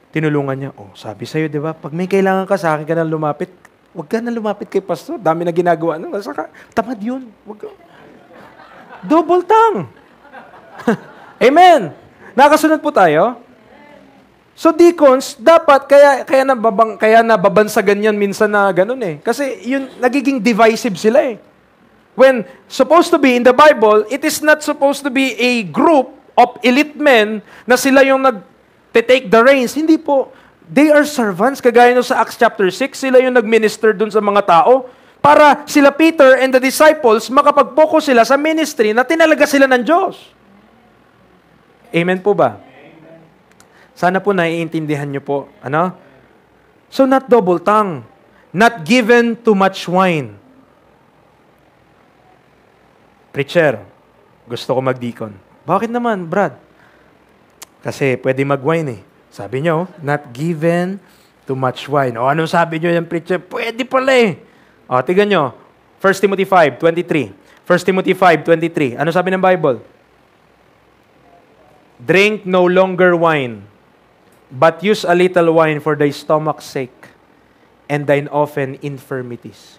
Tinulungan niya. Sabi sa'yo, di ba? Pag may kailangan ka, sa akin ka na lumapit. Huwag ka na lumapit kay pastor. Dami na ginagawa. Tamad yun. Huwag ka. Double tongue. Amen. Nakasunod po tayo. So deacons, dapat kaya nababansagan yan minsan na ganun eh. Kasi yun, nagiging divisive sila eh. When supposed to be in the Bible, it is not supposed to be a group of elite men na sila yung nag-take the reins. Hindi po. They are servants. Kagaya no sa Acts chapter 6, sila yung nag-minister dun sa mga tao para sila Peter and the disciples makapag-focus sila sa ministry na tinalaga sila ng Diyos. Amen po ba? Sana po naiintindihan nyo po. Ano? So not double tongue. Not given too much wine. Preacher, gusto ko mag-deacon. Bakit naman, Brad? Kasi pwede mag-wine eh. Sabi nyo, not given too much wine. Anong sabi nyo yan, preacher? Pwede pala eh. Tignan nyo. 1 Timothy 5:23. 1 Timothy 5:23. Ano sabi ng Bible? Drink no longer wine, but use a little wine for thy stomach's sake and thine often infirmities.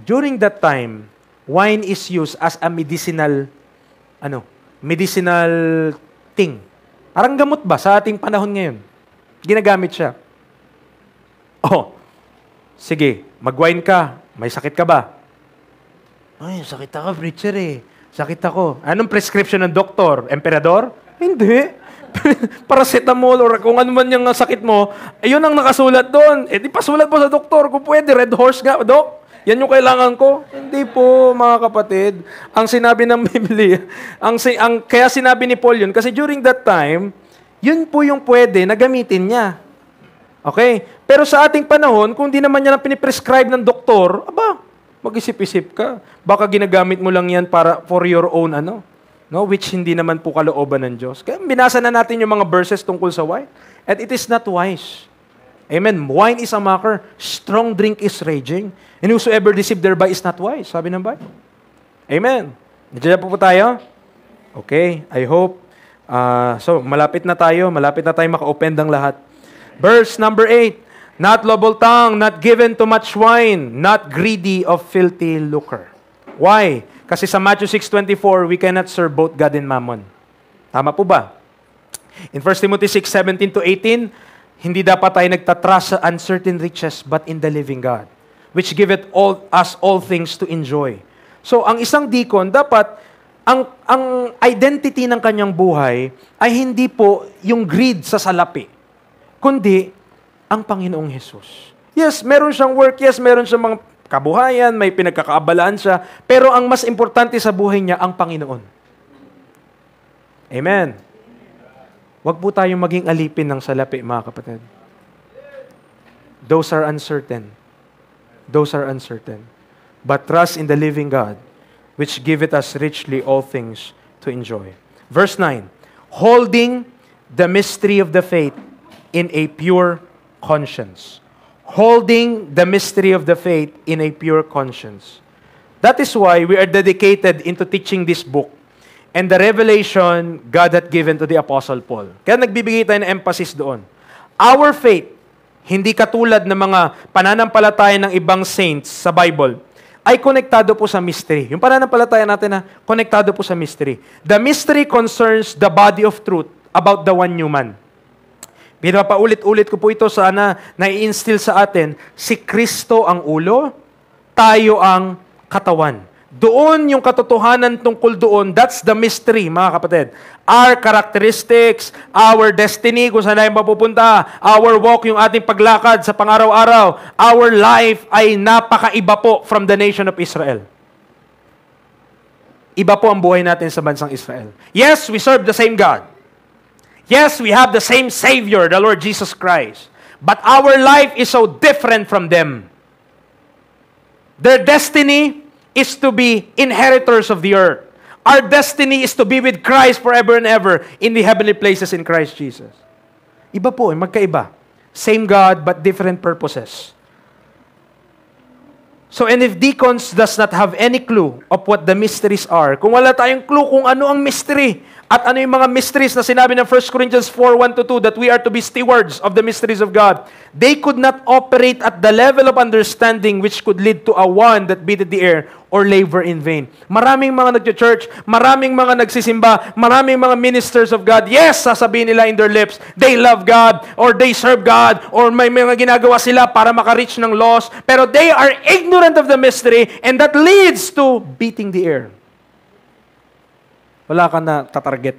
During that time, wine is used as a medicinal thing. Parang gamot ba sa ating panahon ngayon? Ginagamit siya. Sige, mag-wine ka. May sakit ka ba? Ay, sakit ako, preacher eh. Sakit ako. Anong prescription ng doktor? Emperador? Hindi. Paracetamol or kung ano man yung sakit mo, yun ang nakasulat doon. Di pasulat po sa doktor. Kung pwede, Red Horse nga, Dok. Yan yung kailangan ko. Hindi po, mga kapatid. Ang sinabi ng Biblia, kaya sinabi ni Paul yun, kasi during that time, yun po yung pwede na gamitin niya. Okay? Pero sa ating panahon, kung di naman yan ang piniprescribe ng doktor, mag-isip-isip ka. Baka ginagamit mo lang yan for your own which hindi naman po kalooban ng Diyos. Kaya binasa na natin yung mga verses tungkol sa wine. And it is not wise. Amen. Wine is a mocker. Strong drink is raging. And whosoever deceived thereby is not wise. Sabi ng Bible. Amen. Nandiyan po tayo? Okay. I hope. So, malapit na tayo. Malapit na tayo maka-open ng lahat. Verse number 8. Not double tongue, not given to much wine, not greedy of filthy lucre. Why? Kasi sa Matthew 6:24, we cannot serve both God and mammon. Tama po ba? In 1 Timothy 6:17-18, hindi dapat tayo nagtatrust sa uncertain riches, but in the living God, which giveth us all things to enjoy. So, ang isang deacon, dapat, ang identity ng kanyang buhay ay hindi po yung greed sa salapi, kundi ang Panginoong Hesus. Yes, meron siyang work. Yes, meron siyang mga kabuhayan, may pinagkakaabalaan siya. Pero ang mas importante sa buhay niya, ang Panginoon. Amen. Huwag po tayong maging alipin ng salapi, mga kapatid. Those are uncertain. Those are uncertain. But trust in the living God, which giveth us richly all things to enjoy. Verse 9, holding the mystery of the faith in a pure conscience. Holding the mystery of the faith in a pure conscience. That is why we are dedicated into teaching this book and the revelation God had given to the Apostle Paul. Kaya nagbibigay tayo ng emphasis doon. Our faith, hindi katulad ng mga pananampalataya ng ibang saints sa Bible, ay konektado po sa mystery. Yung pananampalataya natin na konektado po sa mystery. The mystery concerns the body of truth about the one new man. Pinapaulit-ulit ko po ito, sana nai-instill sa atin, si Kristo ang ulo, tayo ang katawan. Doon yung katotohanan tungkol doon, that's the mystery, mga kapatid. Our characteristics, our destiny, kung saan tayo mapupunta, our walk, yung ating paglakad sa pang-araw-araw, our life ay napakaiba po from the nation of Israel. Iba po ang buhay natin sa bansang Israel. Yes, we serve the same God. Yes, we have the same Savior, the Lord Jesus Christ. But our life is so different from them. Their destiny is to be inheritors of the earth. Our destiny is to be with Christ forever and ever in the heavenly places in Christ Jesus. Iba po, magkaiba. Same God, but different purposes. So, and if deacons does not have any clue of what the mysteries are, kung wala tayong clue kung ano ang mystery, at ano yung mga mysteries na sinabi ng 1 Corinthians 4:1-2, that we are to be stewards of the mysteries of God, they could not operate at the level of understanding which could lead to a one that beateth the air or labor in vain. Maraming mga nag-church, maraming mga nagsisimba, maraming mga ministers of God, yes, sasabihin nila in their lips, they love God, or they serve God, or may mga ginagawa sila para maka-reach ng lost, pero they are ignorant of the mystery, and that leads to beating the air. Wala ka na tatarget.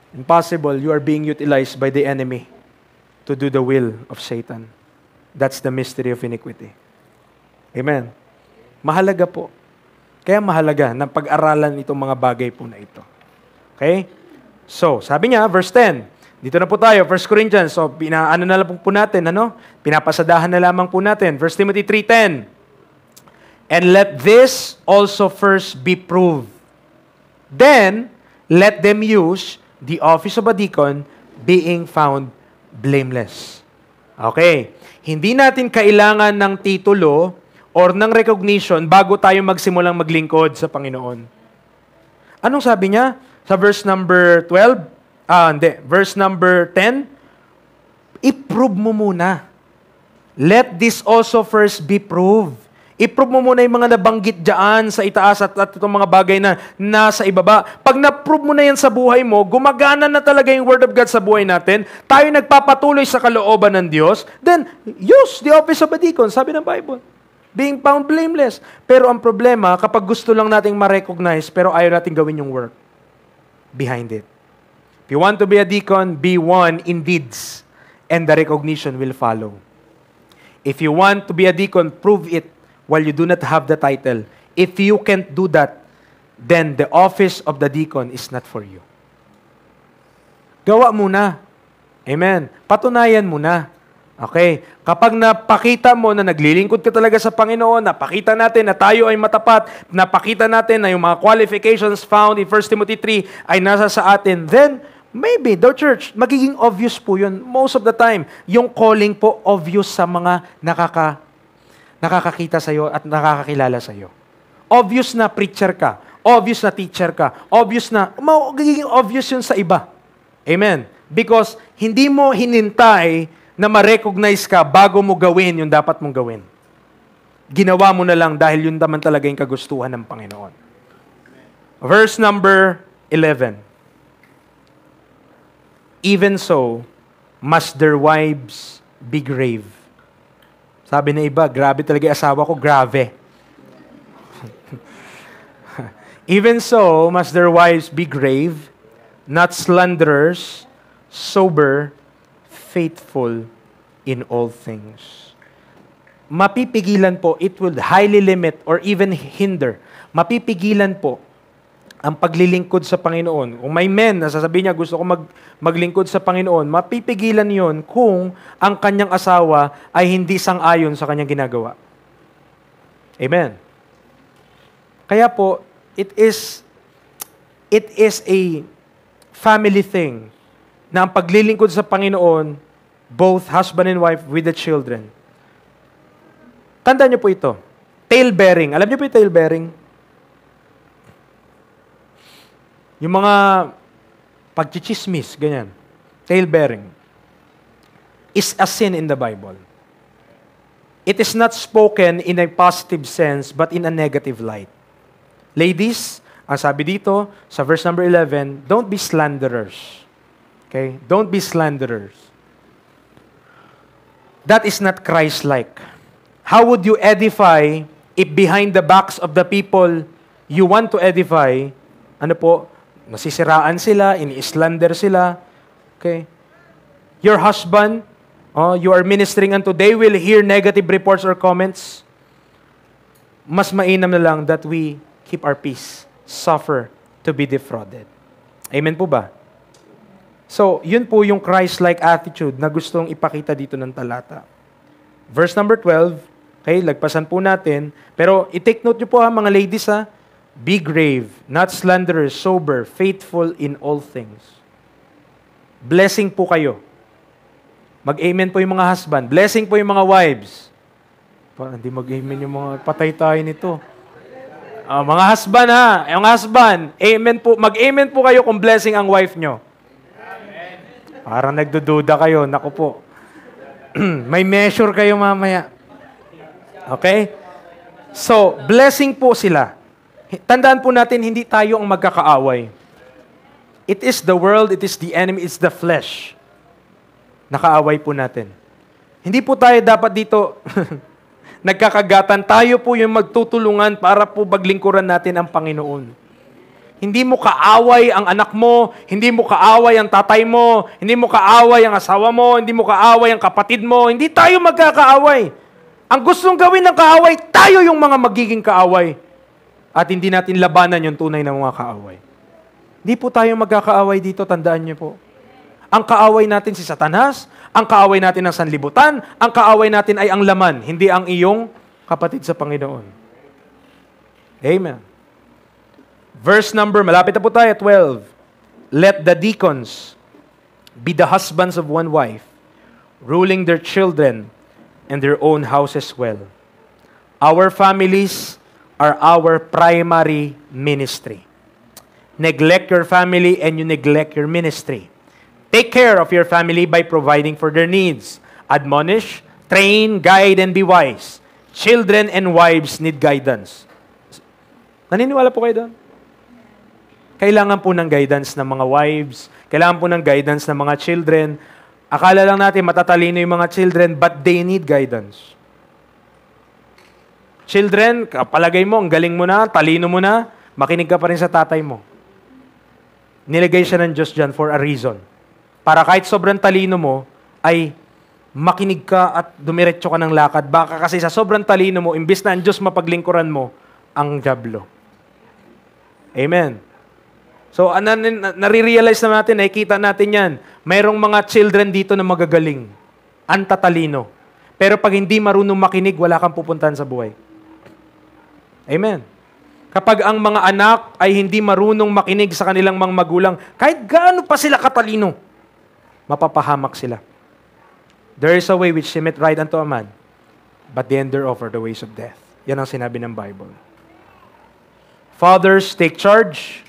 Impossible, you are being utilized by the enemy to do the will of Satan. That's the mystery of iniquity. Amen. Mahalaga po. Kaya mahalaga na pag-aralan itong mga bagay po na ito. Okay? So, sabi niya, verse 10. Dito na po tayo, 1 Corinthians. So, ano na lang po natin, pinapasadahan na lamang po natin. 1 Timothy 3:10. And let this also first be proved. Then, let them use the office of a deacon being found blameless. Okay. Hindi natin kailangan ng titulo or ng recognition bago tayo magsimulang maglingkod sa Panginoon. Anong sabi niya? Sa verse number 12? Verse number 10? I-prove mo muna. Let this also first be proved. I-prove mo muna yung mga nabanggit dyan sa itaas at itong mga bagay na nasa ibaba. Pag na-prove mo na yan sa buhay mo, gumagana na talaga yung Word of God sa buhay natin, tayo nagpapatuloy sa kalooban ng Diyos, then use the office of a deacon, sabi ng Bible. Being found blameless. Pero ang problema, kapag gusto lang nating ma-recognize, pero ayaw nating gawin yung work behind it. If you want to be a deacon, be one in deeds, and the recognition will follow. If you want to be a deacon, prove it while you do not have the title. If you can't do that, then the office of the deacon is not for you. Gawa muna. Amen. Patunayan muna. Okay? Kapag napakita mo na naglilingkod ka talaga sa Panginoon, napakita natin na tayo ay matapat, napakita natin na yung mga qualifications found in 1 Timothy 3 ay nasa sa atin, then maybe, the church, magiging obvious po yun most of the time. Yung calling po, obvious sa mga nakakakita sa'yo at nakakakilala sa'yo. Obvious na preacher ka. Obvious na teacher ka. Obvious na, magiging obvious yun sa iba. Amen. Because hindi mo hinintay na ma-recognize ka bago mo gawin yung dapat mong gawin. Ginawa mo na lang dahil yun naman talaga yung kagustuhan ng Panginoon. Verse number 11. Even so, must their wives be grave. Sabi na iba, grabe talaga asawa ko, grave. Even so, must their wives be grave, not slanderers, sober, faithful in all things. Mapipigilan po, it will highly limit or even hinder. Mapipigilan po ang paglilingkod sa Panginoon. Kung may men na sasabihin niya, gusto ko maglingkod sa Panginoon, mapipigilan yon kung ang kanyang asawa ay hindi sang-ayon sa kanyang ginagawa. Amen. Kaya po, it is a family thing na ang paglilingkod sa Panginoon, both husband and wife with the children. Tandaan niyo po ito. Tail-bearing. Alam niyo po yung tail-bearing? Yung mga pagchichismis, ganyan. Tail-bearing. Is a sin in the Bible. It is not spoken in a positive sense, but in a negative light. Ladies, ang sabi dito, sa verse number 11, don't be slanderers. Okay? Don't be slanderers. That is not Christ-like. How would you edify if behind the backs of the people you want to edify, nasisiraan sila, ini-slander sila. Okay? Your husband, you are ministering unto, they will hear negative reports or comments. Mas mainam na lang that we keep our peace, suffer to be defrauded. Amen po ba? So, yun po yung Christ-like attitude na gustong ipakita dito ng talata. Verse number 12, okay, lagpasan po natin. Pero i-take note nyo po mga ladies Be grave, not slanderers, sober, faithful in all things. Blessing po kayo. Mag-amen po yung mga husband. Blessing po yung mga wives. Parang hindi mag-amen yung mga patay tayo nito. Mga husband ha, yung husband, amen po, mag-amen po kayo kung blessing ang wife nyo. Amen. Parang nagdududa kayo, naku po. May measure kayo mamaya. Okay? So, blessing po sila. Tandaan po natin, hindi tayo ang magkakaaway. It is the world, it is the enemy, it's the flesh. Nakaaway po natin. Hindi po tayo dapat dito nagkakagatan. Tayo po yung magtutulungan para po baglingkuran natin ang Panginoon. Hindi mo kaaway ang anak mo, hindi mo kaaway ang tatay mo, hindi mo kaaway ang asawa mo, hindi mo kaaway ang kapatid mo, hindi tayo magkakaaway. Ang gustong gawin ng kaaway, tayo yung mga magiging kaaway. At hindi natin labanan yung tunay na mga kaaway. Hindi po tayo magkakaaway dito, tandaan niyo po. Ang kaaway natin si Satanas, ang kaaway natin ang sanlibutan, ang kaaway natin ay ang laman, hindi ang iyong kapatid sa Panginoon. Amen. Verse number, malapit na po tayo, 12. Let the deacons be the husbands of one wife, ruling their children and their own houses well. Our families are our primary ministry. Neglect your family and you neglect your ministry. Take care of your family by providing for their needs. Admonish, train, guide, and be wise. Children and wives need guidance. Naniniwala po kayo doon? Kailangan po ng guidance ng mga wives. Kailangan po ng guidance ng mga children. Akala lang natin matatalino yung mga children, but they need guidance. Children, palagay mo, ang galing mo na, talino mo na, makinig ka pa rin sa tatay mo. Nilagay siya ng Diyos dyan for a reason. Para kahit sobrang talino mo, ay makinig ka at dumiretso ka ng lakad. Baka kasi sa sobrang talino mo, imbis na ang Diyos mapaglingkuran mo, ang diablo. Amen. So, nare-realize na natin, nakikita natin yan. Mayroong mga children dito na magagaling. Ang tatalino. Pero pag hindi marunong makinig, wala kang pupuntahan sa buhay. Amen. Kapag ang mga anak ay hindi marunong makinig sa kanilang mga magulang, kahit gaano pa sila katalino, mapapahamak sila. There is a way which seemeth right unto a man, but the end thereof are the ways of death. Yan ang sinabi ng Bible. Fathers, take charge.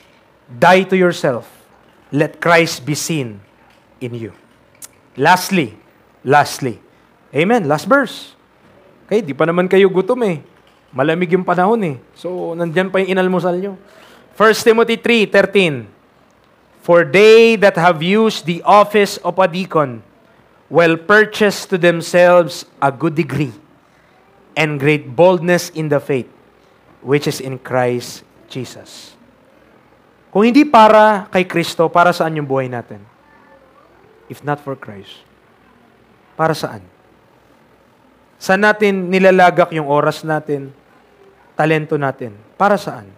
Die to yourself. Let Christ be seen in you. Lastly. Amen. Last verse. Okay, di pa naman kayo gutom eh. Malamig yung panahon eh. So, nandyan pa yung inalmusal nyo. 1 Timothy 3:13. For they that have used the office of a deacon will purchase to themselves a good degree and great boldness in the faith, which is in Christ Jesus. Kung hindi para kay Kristo, para saan yung buhay natin? If not for Christ. Para saan? Saan natin nilalagak yung oras natin, talento natin? Para saan?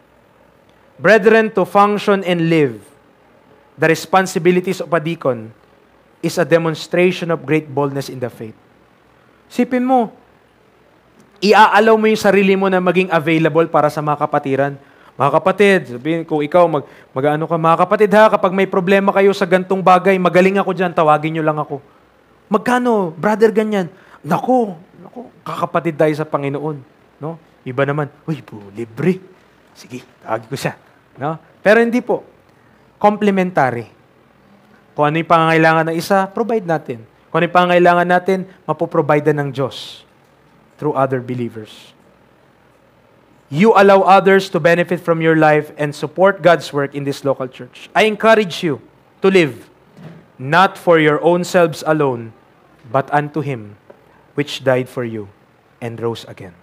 Brethren, to function and live the responsibilities of a deacon is a demonstration of great boldness in the faith. Sipin mo, iaalaw mo yung sarili mo na maging available para sa mga kapatiran. Mga kapatid, sabihin ko, ikaw, mag-ano ka, mga kapatid ha, kapag may problema kayo sa gantong bagay, magaling ako dyan, tawagin nyo lang ako. Magkano, brother, ganyan? Naku, kakapatid tayo sa Panginoon. No? Iba naman, uy, libre. Sige, tawagin ko siya. No? Pero hindi po. Complementary. Kung ano yung pangangailangan ng isa, provide natin. Kung ano yung pangangailangan natin, mapoprovide ng Diyos through other believers. You allow others to benefit from your life and support God's work in this local church. I encourage you to live, not for your own selves alone, but unto Him, which died for you and rose again.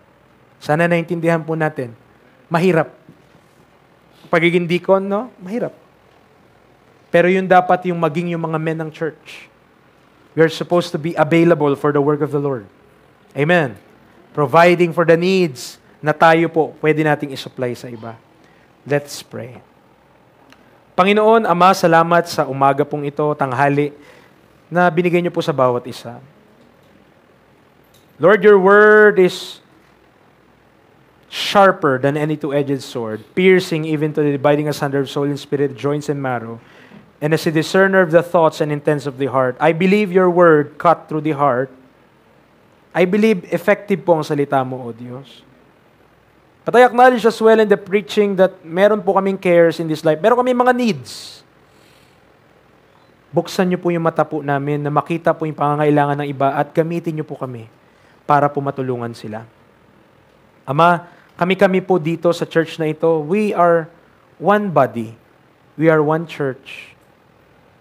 Sana naintindihan po natin. Mahirap. Pagiging deacon, no? Mahirap. Pero yun dapat yung maging yung mga men ng church. We are supposed to be available for the work of the Lord. Amen. Providing for the needs na tayo po pwede nating isupply sa iba. Let's pray. Panginoon, Ama, salamat sa umaga pong ito, tanghali, na binigay niyo po sa bawat isa. Lord, your word is sharper than any two-edged sword, piercing even to the dividing asunder of soul and spirit, joints and marrow, and as a discerner of the thoughts and intents of the heart. I believe your word cut through the heart. I believe effective po ang salita mo, O Diyos. But I acknowledge as well in the preaching that meron po kaming cares in this life. Meron kaming mga needs. Buksan niyo po yung mata po namin na makita po yung pangangailangan ng iba at gamitin niyo po kami para po matulungan sila. Ama, kami-kami po dito sa church na ito, we are one body. We are one church.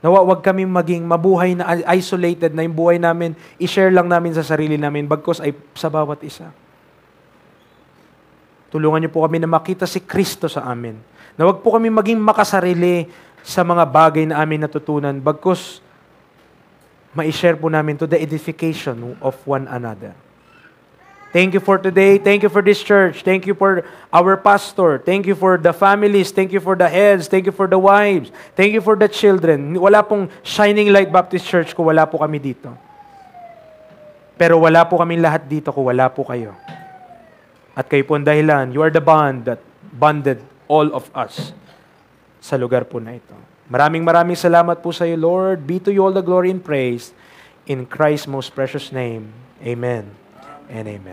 Nawa, wag kami maging mabuhay na isolated na yung buhay namin, i-share lang namin sa sarili namin, bagkus ay sa bawat isa. Tulungan niyo po kami na makita si Kristo sa amin. Na wag po kami maging makasarili sa mga bagay na amin natutunan, bagkus ma-share po namin to the edification of one another. Thank you for today. Thank you for this church. Thank you for our pastor. Thank you for the families. Thank you for the heads. Thank you for the wives. Thank you for the children. Wala pong Shining Light Baptist Church kung wala po kami dito. Pero wala po kami lahat dito kung wala po kayo. At kayo po ang dahilan. You are the bond that bonded all of us sa lugar po na ito. Maraming salamat po sa iyo, Lord. Be to you all the glory and praise. In Christ's most precious name. Amen and amen.